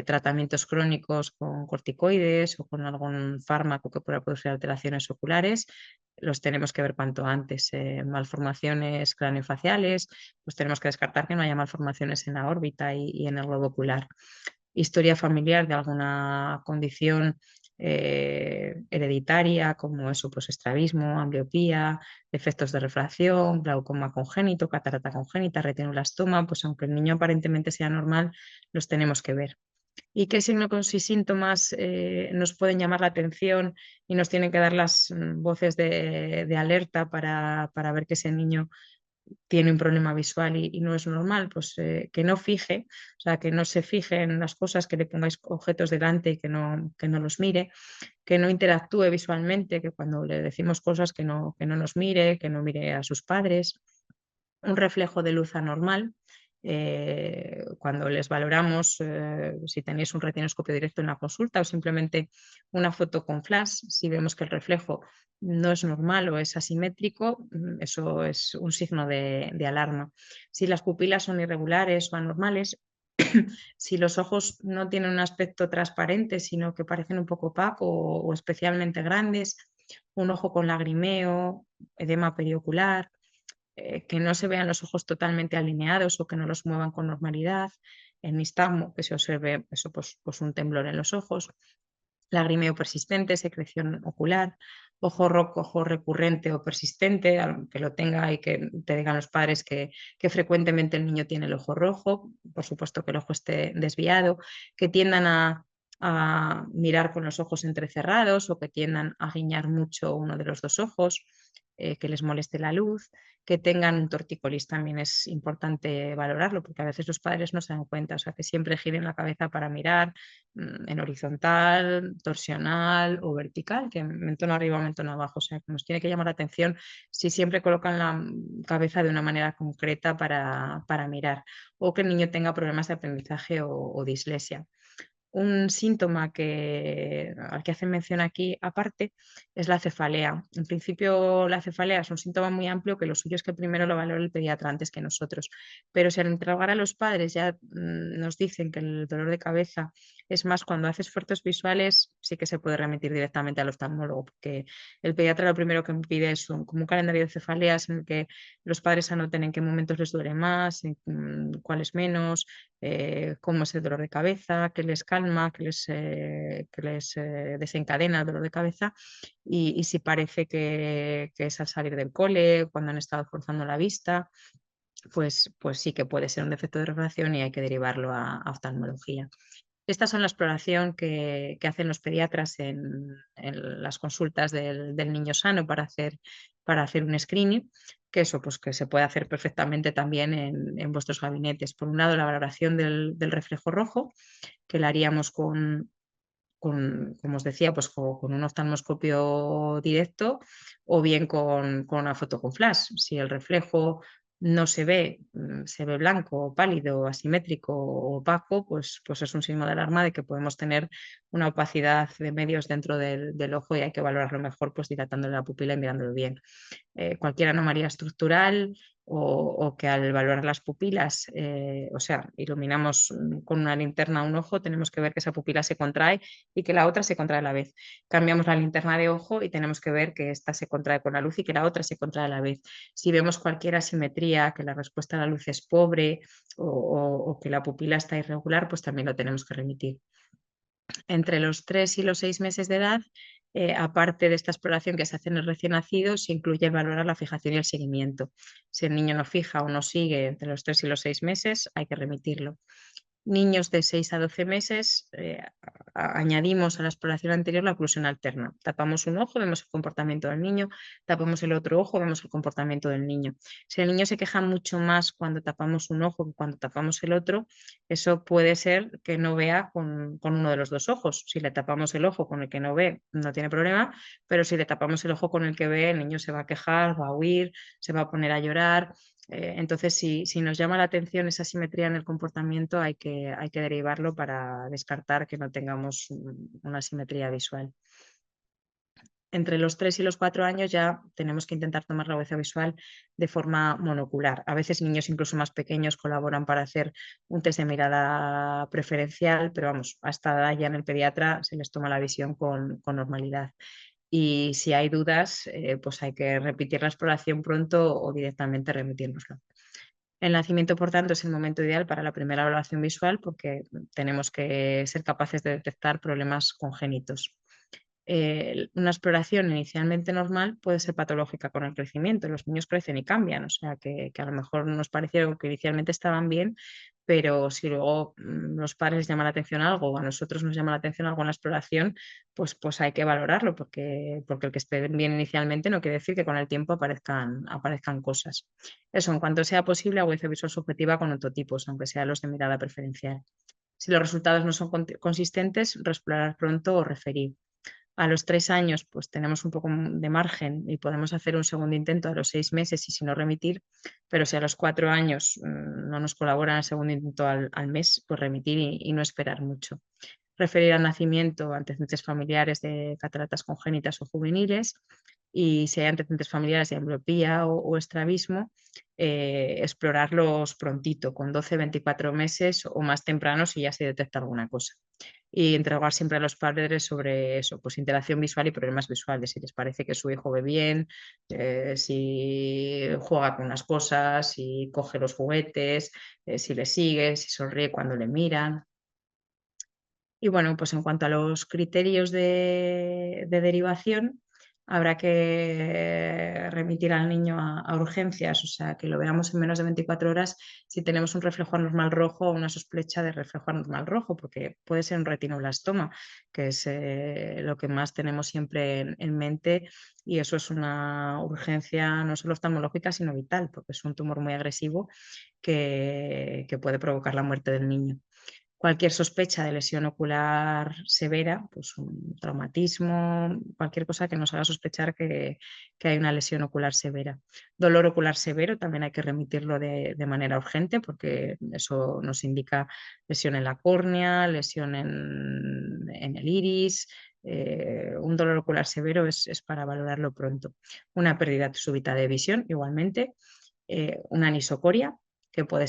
tratamientos crónicos con corticoides o con algún fármaco que pueda producir alteraciones oculares, los tenemos que ver cuanto antes. Malformaciones craneofaciales, pues tenemos que descartar que no haya malformaciones en la órbita y en el globo ocular. Historia familiar de alguna condición hereditaria, como eso, pues estrabismo, ambliopía, defectos de refracción, glaucoma congénito, catarata congénita, retinoblastoma, pues aunque el niño aparentemente sea normal, los tenemos que ver. ¿Y qué signos y síntomas nos pueden llamar la atención y nos tienen que dar las voces de alerta para ver que ese niño tiene un problema visual y no es normal? Pues que no fije, o sea, que no se fije en las cosas, que le pongáis objetos delante y que no los mire, que no interactúe visualmente, que cuando le decimos cosas que no nos mire, que no mire a sus padres, un reflejo de luz anormal. Cuando les valoramos, si tenéis un retinoscopio directo en la consulta o simplemente una foto con flash, si vemos que el reflejo no es normal o es asimétrico, eso es un signo de alarma. Si las pupilas son irregulares o anormales, si los ojos no tienen un aspecto transparente, sino que parecen un poco opacos o especialmente grandes, un ojo con lagrimeo, edema periocular, que no se vean los ojos totalmente alineados o que no los muevan con normalidad, en nistagmo, que se observe eso, pues un temblor en los ojos, lagrimeo persistente, secreción ocular, ojo rojo, ojo recurrente o persistente, que lo tenga y que te digan los padres que frecuentemente el niño tiene el ojo rojo, por supuesto que el ojo esté desviado, que tiendan a mirar con los ojos entrecerrados o que tiendan a guiñar mucho uno de los dos ojos, que les moleste la luz, que tengan un tortícolis también es importante valorarlo, porque a veces los padres no se dan cuenta, o sea, que siempre giren la cabeza para mirar en horizontal, torsional o vertical, que mentón arriba o mentón abajo, o sea, que nos tiene que llamar la atención si siempre colocan la cabeza de una manera concreta para mirar, o que el niño tenga problemas de aprendizaje o dislexia. Un síntoma al que hacen mención aquí aparte es la cefalea. En principio la cefalea es un síntoma muy amplio que lo suyo es que primero lo valore el pediatra antes que nosotros, pero si al interrogar a los padres ya nos dicen que el dolor de cabeza es más cuando hace esfuerzos visuales, sí que se puede remitir directamente al oftalmólogo, porque el pediatra lo primero que me pide es como un calendario de cefaleas en el que los padres anoten en qué momentos les duele más, en cuáles menos, cómo es el dolor de cabeza, qué les calma, qué les desencadena el dolor de cabeza y si parece que es al salir del cole, cuando han estado forzando la vista, pues sí que puede ser un defecto de refracción y hay que derivarlo a oftalmología. Estas son la exploración que hacen los pediatras en las consultas del niño sano para hacer un screening, que eso pues que se puede hacer perfectamente también en vuestros gabinetes. Por un lado, la valoración del reflejo rojo, que la haríamos como os decía, pues con un oftalmoscopio directo o bien con una foto con flash. Si el reflejo no se ve blanco, pálido, asimétrico o opaco, pues es un signo de alarma de que podemos tener una opacidad de medios dentro del ojo y hay que valorarlo mejor pues dilatándole la pupila y mirándolo bien. Cualquier anomalía estructural o que al valorar las pupilas, o sea, iluminamos con una linterna un ojo, tenemos que ver que esa pupila se contrae y que la otra se contrae a la vez. Cambiamos la linterna de ojo y tenemos que ver que esta se contrae con la luz y que la otra se contrae a la vez. Si vemos cualquier asimetría, que la respuesta a la luz es pobre o que la pupila está irregular, pues también lo tenemos que remitir. Entre los 3 y los 6 meses de edad, aparte de esta exploración que se hace en el recién nacido, se incluye valorar la fijación y el seguimiento. Si el niño no fija o no sigue entre los 3 y los 6 meses, hay que remitirlo. Niños de 6 a 12 meses, añadimos a la exploración anterior la oclusión alterna. Tapamos un ojo, vemos el comportamiento del niño, tapamos el otro ojo, vemos el comportamiento del niño. Si el niño se queja mucho más cuando tapamos un ojo que cuando tapamos el otro, eso puede ser que no vea con uno de los dos ojos. Si le tapamos el ojo con el que no ve, no tiene problema, pero si le tapamos el ojo con el que ve, el niño se va a quejar, va a huir, se va a poner a llorar. Entonces, si nos llama la atención esa simetría en el comportamiento, hay que derivarlo para descartar que no tengamos una simetría visual. Entre los 3 y los 4 años ya tenemos que intentar tomar la agudeza visual de forma monocular. A veces niños incluso más pequeños colaboran para hacer un test de mirada preferencial, pero vamos, hasta ya en el pediatra se les toma la visión con normalidad. Y si hay dudas, pues hay que repetir la exploración pronto o directamente remitirnoslo. El nacimiento, por tanto, es el momento ideal para la primera evaluación visual porque tenemos que ser capaces de detectar problemas congénitos. Una exploración inicialmente normal puede ser patológica con el crecimiento. Los niños crecen y cambian, o sea que a lo mejor nos parecieron que inicialmente estaban bien, pero si luego los padres les llama la atención algo o a nosotros nos llama la atención algo en la exploración, pues hay que valorarlo porque el que esté bien inicialmente no quiere decir que con el tiempo aparezcan cosas. Eso, en cuanto sea posible, agudeza visual subjetiva con ototipos, aunque sean los de mirada preferencial. Si los resultados no son consistentes, reexplorar pronto o referir. A los 3 años, pues tenemos un poco de margen y podemos hacer un segundo intento a los 6 meses y si no remitir, pero si a los 4 años no nos colaboran el segundo intento al mes, pues remitir y no esperar mucho. Referir al nacimiento, antecedentes familiares de cataratas congénitas o juveniles y si hay antecedentes familiares de ambliopía o estrabismo, explorarlos prontito, con 12, 24 meses o más temprano si ya se detecta alguna cosa. y interrogar siempre a los padres sobre eso, pues interacción visual y problemas visuales, si les parece que su hijo ve bien, si juega con las cosas, si coge los juguetes, si le sigue, si sonríe cuando le miran. Y bueno, pues en cuanto a los criterios de derivación, habrá que remitir al niño a urgencias, o sea, que lo veamos en menos de 24 horas si tenemos un reflejo anormal rojo o una sospecha de reflejo anormal rojo, porque puede ser un retinoblastoma, que es lo que más tenemos siempre en mente, y eso es una urgencia no solo oftalmológica, sino vital, porque es un tumor muy agresivo que puede provocar la muerte del niño. Cualquier sospecha de lesión ocular severa, pues un traumatismo, cualquier cosa que nos haga sospechar que hay una lesión ocular severa. Dolor ocular severo también hay que remitirlo de manera urgente porque eso nos indica lesión en la córnea, lesión en el iris. Un dolor ocular severo es para valorarlo pronto. Una pérdida súbita de visión igualmente. Una anisocoria, que puede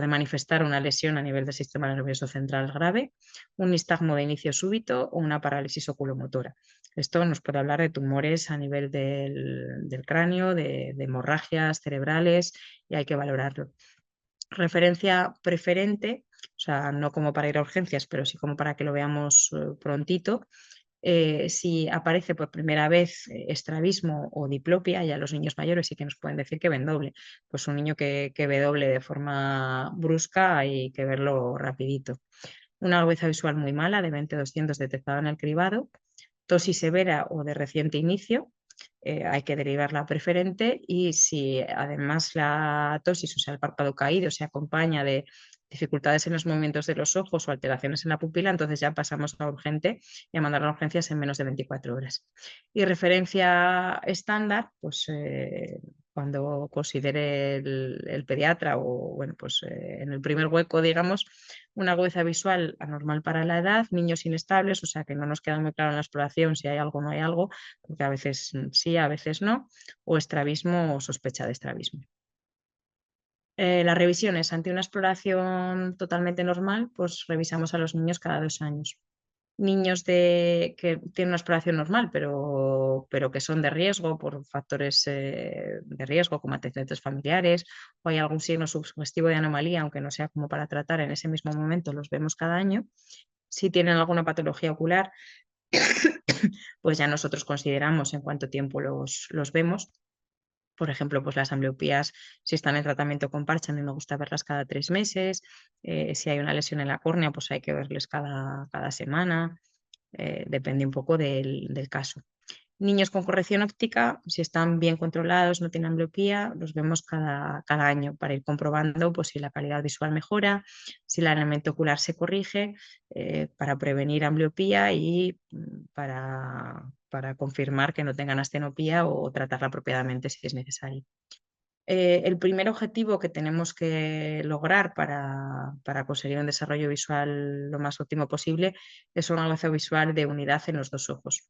manifestar una lesión a nivel del sistema nervioso central grave, un nistagmo de inicio súbito o una parálisis oculomotora. Esto nos puede hablar de tumores a nivel del cráneo, de hemorragias cerebrales, y hay que valorarlo. Referencia preferente, o sea, no como para ir a urgencias, pero sí como para que lo veamos prontito. Si aparece por primera vez estrabismo o diplopia, ya los niños mayores sí que nos pueden decir que ven doble. Pues un niño que ve doble de forma brusca hay que verlo rapidito. Una agudeza visual muy mala de 20-200 detectada en el cribado. Tosis severa o de reciente inicio, hay que derivarla a preferente, y si además la tosis, o sea, el párpado caído, se acompaña de dificultades en los movimientos de los ojos o alteraciones en la pupila, entonces ya pasamos a urgente y a mandar a urgencias en menos de 24 horas. Y referencia estándar, pues cuando considere el pediatra o, bueno, pues en el primer hueco, digamos, una agudeza visual anormal para la edad, niños inestables, o sea que no nos queda muy claro en la exploración si hay algo o no hay algo, porque a veces sí, a veces no, o estrabismo o sospecha de estrabismo. Las revisiones ante una exploración totalmente normal, pues revisamos a los niños cada 2 años. Niños que tienen una exploración normal, pero que son de riesgo por factores de riesgo como antecedentes familiares, o hay algún signo sugestivo de anomalía, aunque no sea como para tratar en ese mismo momento, los vemos cada año. Si tienen alguna patología ocular, pues ya nosotros consideramos en cuánto tiempo los vemos. Por ejemplo, pues las amblyopías, si están en tratamiento con parche, a mí me gusta verlas cada 3 meses. Si hay una lesión en la córnea, pues hay que verles cada semana. Depende un poco del caso. Niños con corrección óptica, si están bien controlados, no tienen amblyopía, los vemos cada año para ir comprobando pues, si la calidad visual mejora, si el elemento ocular se corrige, para prevenir amblyopía y para confirmar que no tengan astenopía o tratarla apropiadamente si es necesario. El primer objetivo que tenemos que lograr para conseguir un desarrollo visual lo más óptimo posible es un aguazo visual de unidad en los 2 ojos.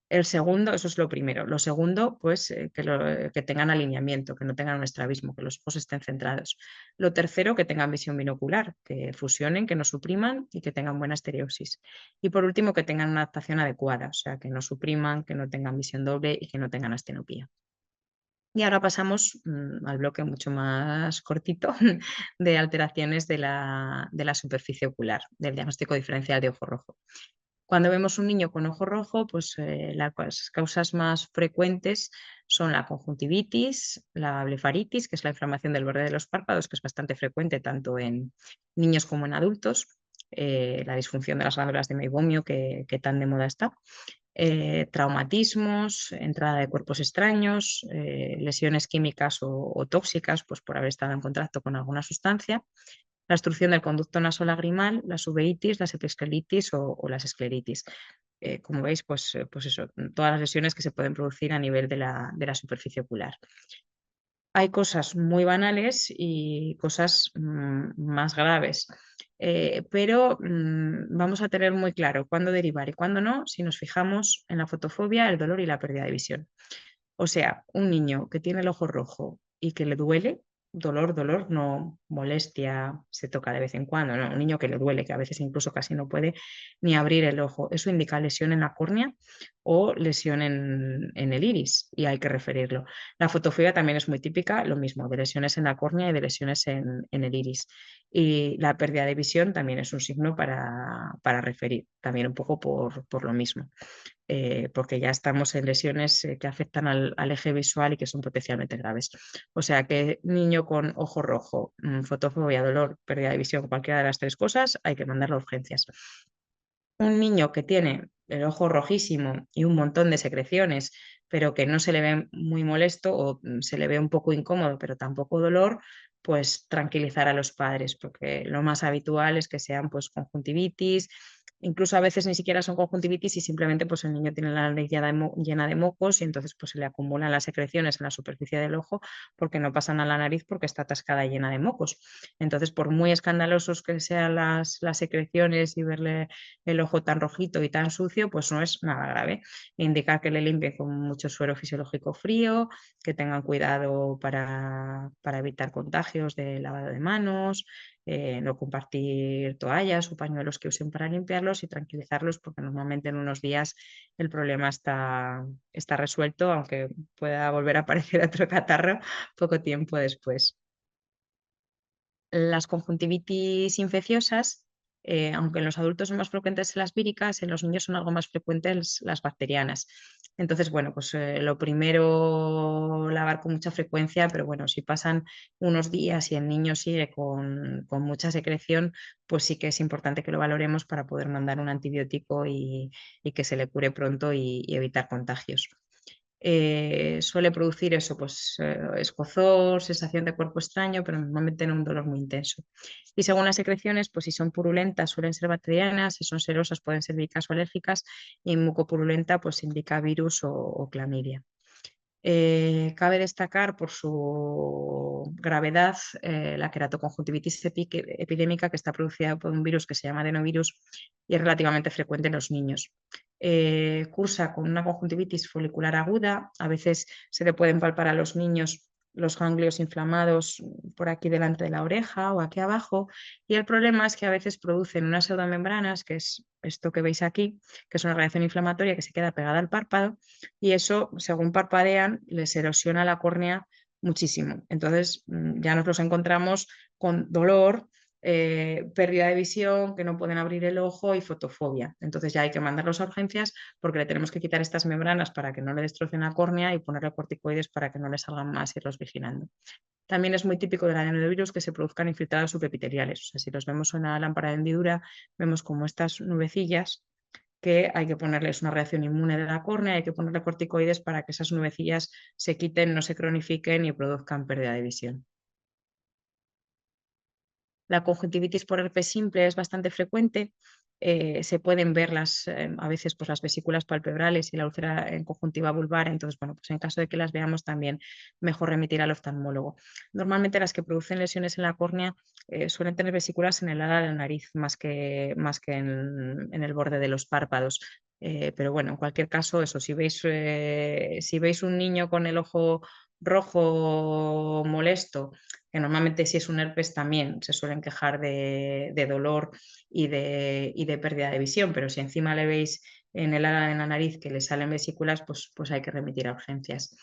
El segundo, eso es lo primero. Lo segundo, pues que tengan alineamiento, que no tengan un estrabismo, que los ojos estén centrados. Lo tercero, que tengan visión binocular, que fusionen, que no supriman y que tengan buena estereosis. Y por último, que tengan una adaptación adecuada, o sea, que no supriman, que no tengan visión doble y que no tengan astenopía. Y ahora pasamos al bloque mucho más cortito de alteraciones de la superficie ocular, del diagnóstico diferencial de ojo rojo. Cuando vemos un niño con ojo rojo, pues las causas más frecuentes son la conjuntivitis, la blefaritis, que es la inflamación del borde de los párpados, que es bastante frecuente tanto en niños como en adultos, la disfunción de las glándulas de meibomio, que tan de moda está, traumatismos, entrada de cuerpos extraños, lesiones químicas o tóxicas, pues por haber estado en contacto con alguna sustancia, la obstrucción del conducto nasolagrimal, las uveitis, las episcleritis o las escleritis. Como veis, pues eso, todas las lesiones que se pueden producir a nivel de la superficie ocular. Hay cosas muy banales y cosas más graves, pero vamos a tener muy claro cuándo derivar y cuándo no si nos fijamos en la fotofobia, el dolor y la pérdida de visión. O sea, un niño que tiene el ojo rojo y que le duele, dolor, no molestia, se toca de vez en cuando, no, un niño que le duele, que a veces incluso casi no puede ni abrir el ojo. Eso indica lesión en la córnea o lesión en el iris y hay que referirlo. La fotofobia también es muy típica, lo mismo, de lesiones en la córnea y de lesiones en el iris. Y la pérdida de visión también es un signo para referir, también un poco por lo mismo. Porque ya estamos en lesiones que afectan al eje visual y que son potencialmente graves. O sea que niño con ojo rojo, fotofobia, dolor, pérdida de visión, cualquiera de las tres cosas, hay que mandarlo a urgencias. Un niño que tiene el ojo rojísimo y un montón de secreciones, pero que no se le ve muy molesto o se le ve un poco incómodo, pero tampoco dolor, pues tranquilizar a los padres, porque lo más habitual es que sean pues conjuntivitis, incluso a veces ni siquiera son conjuntivitis y simplemente pues el niño tiene la nariz llena de mocos y entonces pues se le acumulan las secreciones en la superficie del ojo porque no pasan a la nariz porque está atascada llena de mocos. Entonces, por muy escandalosos que sean las secreciones y verle el ojo tan rojito y tan sucio, pues no es nada grave. Indicar que le limpien con mucho suero fisiológico frío, que tengan cuidado para evitar contagios de lavado de manos, no compartir toallas o pañuelos que usen para limpiarlos y tranquilizarlos porque normalmente en unos días el problema está resuelto, aunque pueda volver a aparecer otro catarro poco tiempo después. Las conjuntivitis infecciosas, aunque en los adultos son más frecuentes las víricas, en los niños son algo más frecuentes las bacterianas. Entonces, bueno, pues lo primero, lavar con mucha frecuencia, pero bueno, si pasan unos días y el niño sigue con mucha secreción, pues sí que es importante que lo valoremos para poder mandar un antibiótico y que se le cure pronto y evitar contagios. Suele producir eso, pues escozor, sensación de cuerpo extraño, pero normalmente no un dolor muy intenso. Y según las secreciones, pues si son purulentas suelen ser bacterianas, si son serosas pueden ser víricas o alérgicas y mucopurulenta pues indica virus o clamidia. Cabe destacar por su gravedad la queratoconjuntivitis epidémica que está producida por un virus que se llama adenovirus y es relativamente frecuente en los niños. Cursa con una conjuntivitis folicular aguda, a veces se le pueden palpar a los niños los ganglios inflamados por aquí delante de la oreja o aquí abajo y el problema es que a veces producen unas pseudomembranas, que es esto que veis aquí, que es una reacción inflamatoria que se queda pegada al párpado y eso, según parpadean, les erosiona la córnea muchísimo. Entonces, ya nos los encontramos con dolor, pérdida de visión, que no pueden abrir el ojo y fotofobia. Entonces ya hay que mandarlos a urgencias porque le tenemos que quitar estas membranas para que no le destrocen la córnea y ponerle corticoides para que no le salgan más y irlos vigilando. También es muy típico del adenovirus que se produzcan infiltrados subepiteliales. O sea, si los vemos en una lámpara de hendidura, vemos como estas nubecillas que hay que ponerles una reacción inmune de la córnea, hay que ponerle corticoides para que esas nubecillas se quiten, no se cronifiquen y produzcan pérdida de visión. La conjuntivitis por herpes simple es bastante frecuente. Se pueden ver a veces pues, las vesículas palpebrales y la úlcera en conjuntiva vulvar. Entonces, bueno, pues en caso de que las veamos también mejor remitir al oftalmólogo. Normalmente las que producen lesiones en la córnea suelen tener vesículas en el ala de la nariz más que en el borde de los párpados. Pero bueno, en cualquier caso, eso, si veis un niño con el ojo rojo molesto, que normalmente si es un herpes también se suelen quejar de dolor y de pérdida de visión, pero si encima le veis en el ala de la nariz que le salen vesículas, pues hay que remitir a urgencias.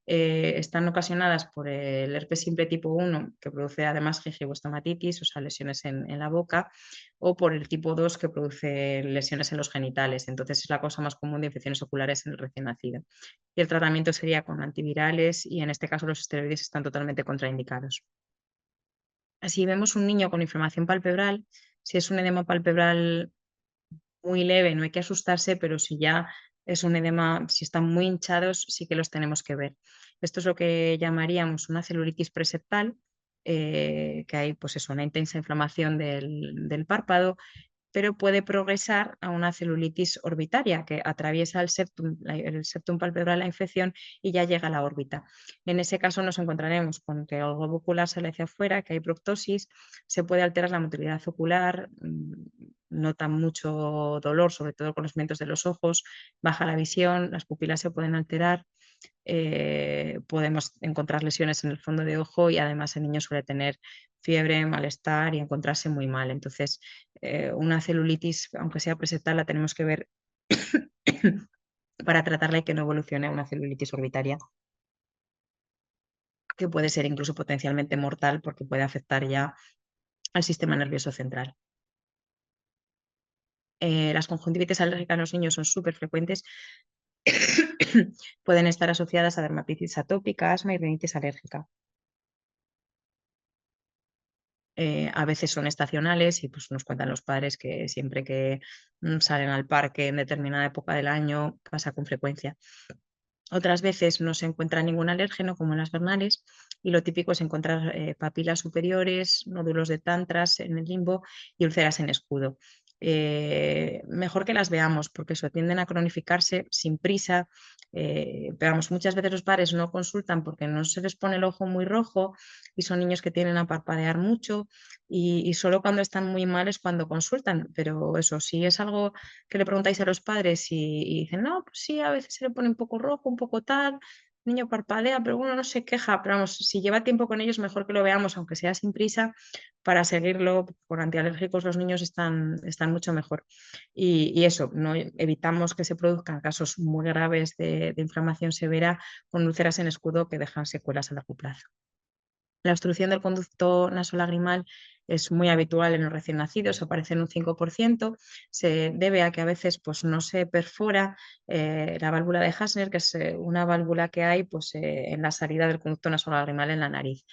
Están ocasionadas por el herpes simple tipo 1, que produce además gingivostomatitis, o sea, lesiones en la boca, o por el tipo 2, que produce lesiones en los genitales. Entonces es la cosa más común de infecciones oculares en el recién nacido. Y el tratamiento sería con antivirales y en este caso los esteroides están totalmente contraindicados. Si vemos un niño con inflamación palpebral, si es un edema palpebral muy leve, no hay que asustarse, pero si ya es un edema, si están muy hinchados, sí que los tenemos que ver. Esto es lo que llamaríamos una celulitis preseptal, que hay pues eso, una intensa inflamación del párpado, pero puede progresar a una celulitis orbitaria que atraviesa el septum palpebral, la infección, y ya llega a la órbita. En ese caso nos encontraremos con que el globo ocular sale hacia afuera, que hay proptosis, se puede alterar la motilidad ocular, nota mucho dolor, sobre todo con los movimientos de los ojos, baja la visión, las pupilas se pueden alterar podemos encontrar lesiones en el fondo de ojo y además el niño suele tener fiebre, malestar y encontrarse muy mal. Entonces, una celulitis, aunque sea presectal, la tenemos que ver para tratarla y que no evolucione a una celulitis orbitaria, que puede ser incluso potencialmente mortal porque puede afectar ya al sistema nervioso central. Las conjuntivitis alérgicas en los niños son súper frecuentes. Pueden estar asociadas a dermatitis atópica, asma y rinitis alérgica. A veces son estacionales y pues, nos cuentan los padres que siempre que salen al parque en determinada época del año pasa con frecuencia. Otras veces no se encuentra ningún alérgeno, como en las vernales, y lo típico es encontrar papilas superiores, nódulos de tantras en el limbo y úlceras en escudo. Mejor que las veamos, porque eso tienden a cronificarse sin prisa. Pero vamos, muchas veces los padres no consultan porque no se les pone el ojo muy rojo y son niños que tienden a parpadear mucho y solo cuando están muy mal es cuando consultan. Pero eso, si es algo que le preguntáis a los padres y dicen, no, pues sí, a veces se le pone un poco rojo, un poco tal, el niño parpadea, pero bueno, no se queja, pero vamos, si lleva tiempo con ellos, mejor que lo veamos, aunque sea sin prisa, para seguirlo. Con antialérgicos los niños están mucho mejor. Y eso, no evitamos que se produzcan casos muy graves de inflamación severa con úlceras en escudo que dejan secuelas a largo plazo. La obstrucción del conducto nasolagrimal es muy habitual en los recién nacidos, aparece en un 5%. Se debe a que a veces pues, no se perfora la válvula de Hassner, que es una válvula que hay pues, en la salida del conducto nasolagrimal en la nariz.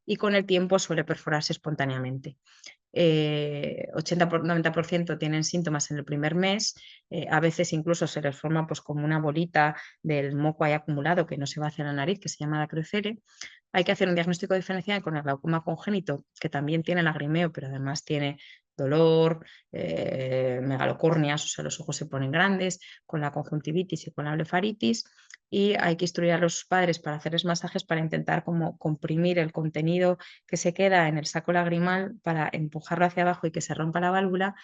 Y con el tiempo suele perforarse espontáneamente. 80-90% tienen síntomas en el primer mes, a veces incluso se les forma pues, como una bolita del moco ahí acumulado que no se va hacia la nariz, que se llama lacrocere. Hay que hacer un diagnóstico diferencial con el glaucoma congénito, que también tiene lagrimeo, pero además tiene dolor, megalocornias, o sea, los ojos se ponen grandes, con la conjuntivitis y con la blefaritis, y hay que instruir a los padres para hacerles masajes para intentar como comprimir el contenido que se queda en el saco lagrimal para empujarlo hacia abajo y que se rompa la válvula.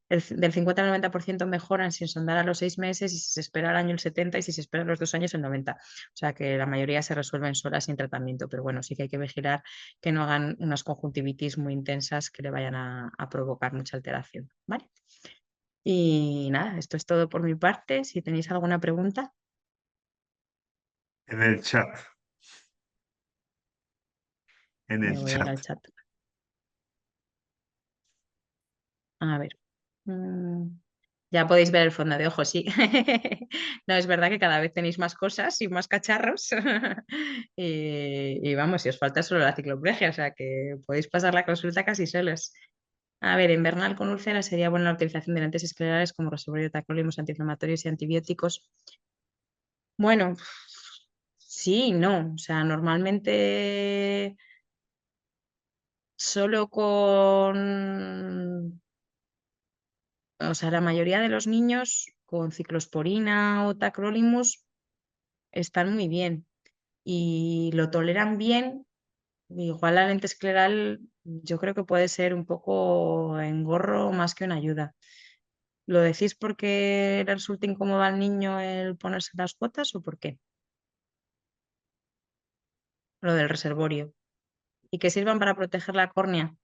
Del 50 al 90% mejoran sin sondar a los 6 meses, y si se espera al año el 70% y si se espera a los 2 años el 90%. O sea que la mayoría se resuelven solas sin tratamiento, pero bueno, sí que hay que vigilar que no hagan unas conjuntivitis muy intensas que le vayan a provocar mucha alteración, ¿vale? Y nada, esto es todo por mi parte. Si tenéis alguna pregunta. En el chat, en Me el voy a ir chat. al chat. A ver. Ya podéis ver el fondo de ojo, sí. No, es verdad que cada vez tenéis más cosas y más cacharros. Y vamos, si os falta solo la cicloplegia, o sea que podéis pasar la consulta casi solos. A ver, en vernal con úlceras sería buena la utilización de lentes esclerales como reservorio de tacrolimus, antiinflamatorios y antibióticos. Bueno, sí, no. O sea, normalmente solo con... O sea, la mayoría de los niños con ciclosporina o tacrolimus están muy bien y lo toleran bien. Igual la lente escleral yo creo que puede ser un poco engorro más que una ayuda. ¿Lo decís porque le resulta incómodo al niño el ponerse las gotas o por qué? Lo del reservorio. ¿Y que sirvan para proteger la córnea?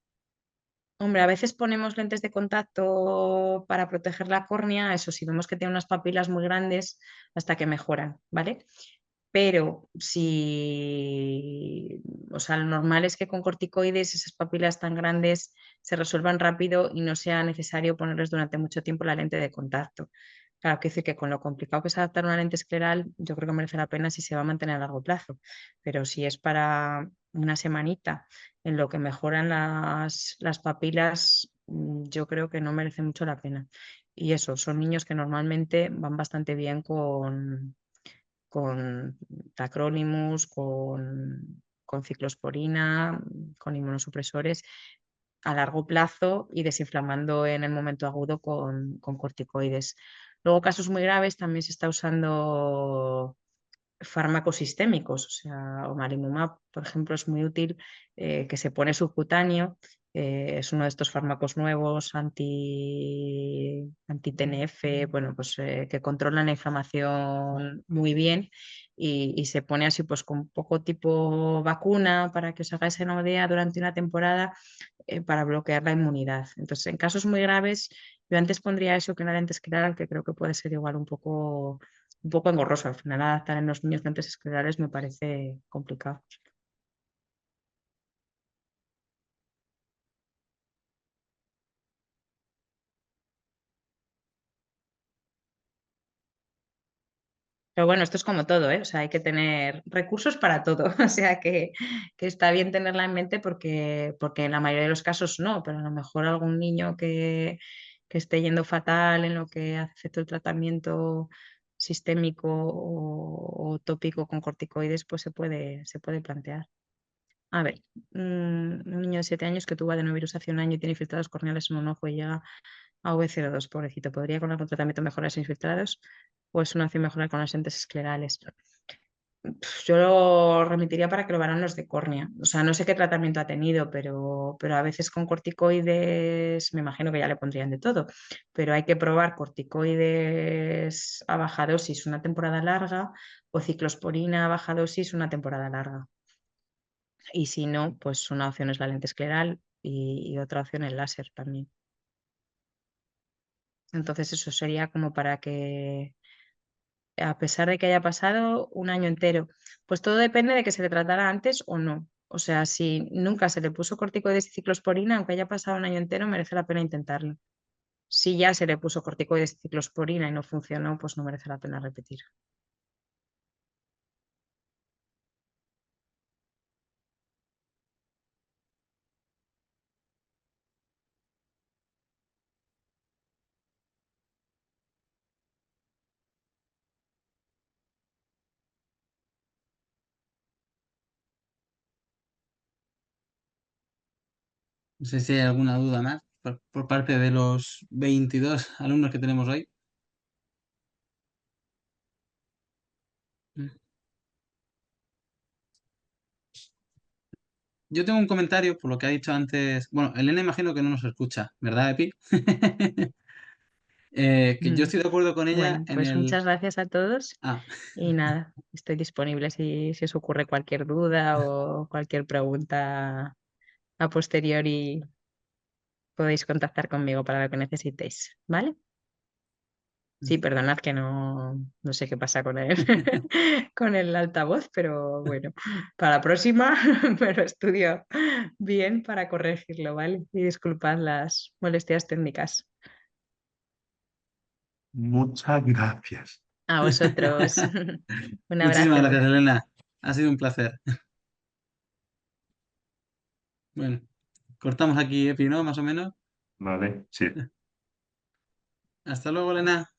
Hombre, a veces ponemos lentes de contacto para proteger la córnea, eso si vemos que tiene unas papilas muy grandes hasta que mejoran, ¿vale? Pero si, o sea, lo normal es que con corticoides esas papilas tan grandes se resuelvan rápido y no sea necesario ponerles durante mucho tiempo la lente de contacto. Claro, quiero decir que con lo complicado que es adaptar una lente escleral, yo creo que merece la pena si se va a mantener a largo plazo. Pero si es para una semanita en lo que mejoran las papilas, yo creo que no merece mucho la pena. Y eso, son niños que normalmente van bastante bien con tacrolimus, con ciclosporina, con inmunosupresores a largo plazo y desinflamando en el momento agudo con corticoides. Luego, casos muy graves, también se está usando fármacos sistémicos, o sea, omalimumab, por ejemplo, es muy útil, que se pone subcutáneo, es uno de estos fármacos nuevos anti-TNF, bueno, pues que controlan la inflamación muy bien y se pone así pues con un poco tipo vacuna para que os hagáis una idea durante una temporada para bloquear la inmunidad. Entonces, en casos muy graves, yo antes pondría eso que una lente escleral, que creo que puede ser igual un poco engorroso. Al final, adaptar en los niños lentes esclerales me parece complicado. Pero bueno, esto es como todo, ¿eh? O sea, hay que tener recursos para todo. O sea, que está bien tenerla en mente porque en la mayoría de los casos no, pero a lo mejor algún niño que esté yendo fatal en lo que hace efecto el tratamiento sistémico o tópico con corticoides, pues se puede plantear. A ver, un niño de 7 años que tuvo adenovirus hace un año y tiene infiltrados corneales en un ojo y llega a V02, pobrecito. ¿Podría con algún tratamiento mejorar esos infiltrados o es una opción mejorar con las lentes esclerales? Yo lo remitiría para que lo varan los de córnea. O sea, no sé qué tratamiento ha tenido, pero a veces con corticoides, me imagino que ya le pondrían de todo, pero hay que probar corticoides a baja dosis una temporada larga o ciclosporina a baja dosis una temporada larga. Y si no, pues una opción es la lente escleral y otra opción el láser también. Entonces eso sería como para que, a pesar de que haya pasado un año entero, pues todo depende de que se le tratara antes o no. O sea, si nunca se le puso corticoides y ciclosporina, aunque haya pasado un año entero, merece la pena intentarlo. Si ya se le puso corticoides y ciclosporina y no funcionó, pues no merece la pena repetir. No sé si hay alguna duda más por parte de los 22 alumnos que tenemos hoy. Mm. Yo tengo un comentario por lo que ha dicho antes. Bueno, Elena imagino que no nos escucha, ¿verdad, Epi? Que yo Mm. estoy de acuerdo con ella Bueno, en pues el... muchas gracias a todos Ah, y nada, estoy disponible si os ocurre cualquier duda o cualquier pregunta a posteriori, podéis contactar conmigo para lo que necesitéis, ¿vale? Sí, perdonad que no sé qué pasa con el, con el altavoz, pero bueno, para la próxima me lo estudio bien para corregirlo, ¿vale? Y disculpad las molestias técnicas. Muchas gracias. A vosotros. Un muchísimas abrazo. gracias, Elena. Ha sido un placer. Bueno, cortamos aquí, Epi, ¿no? Más o menos. Vale, sí. Hasta luego, Elena.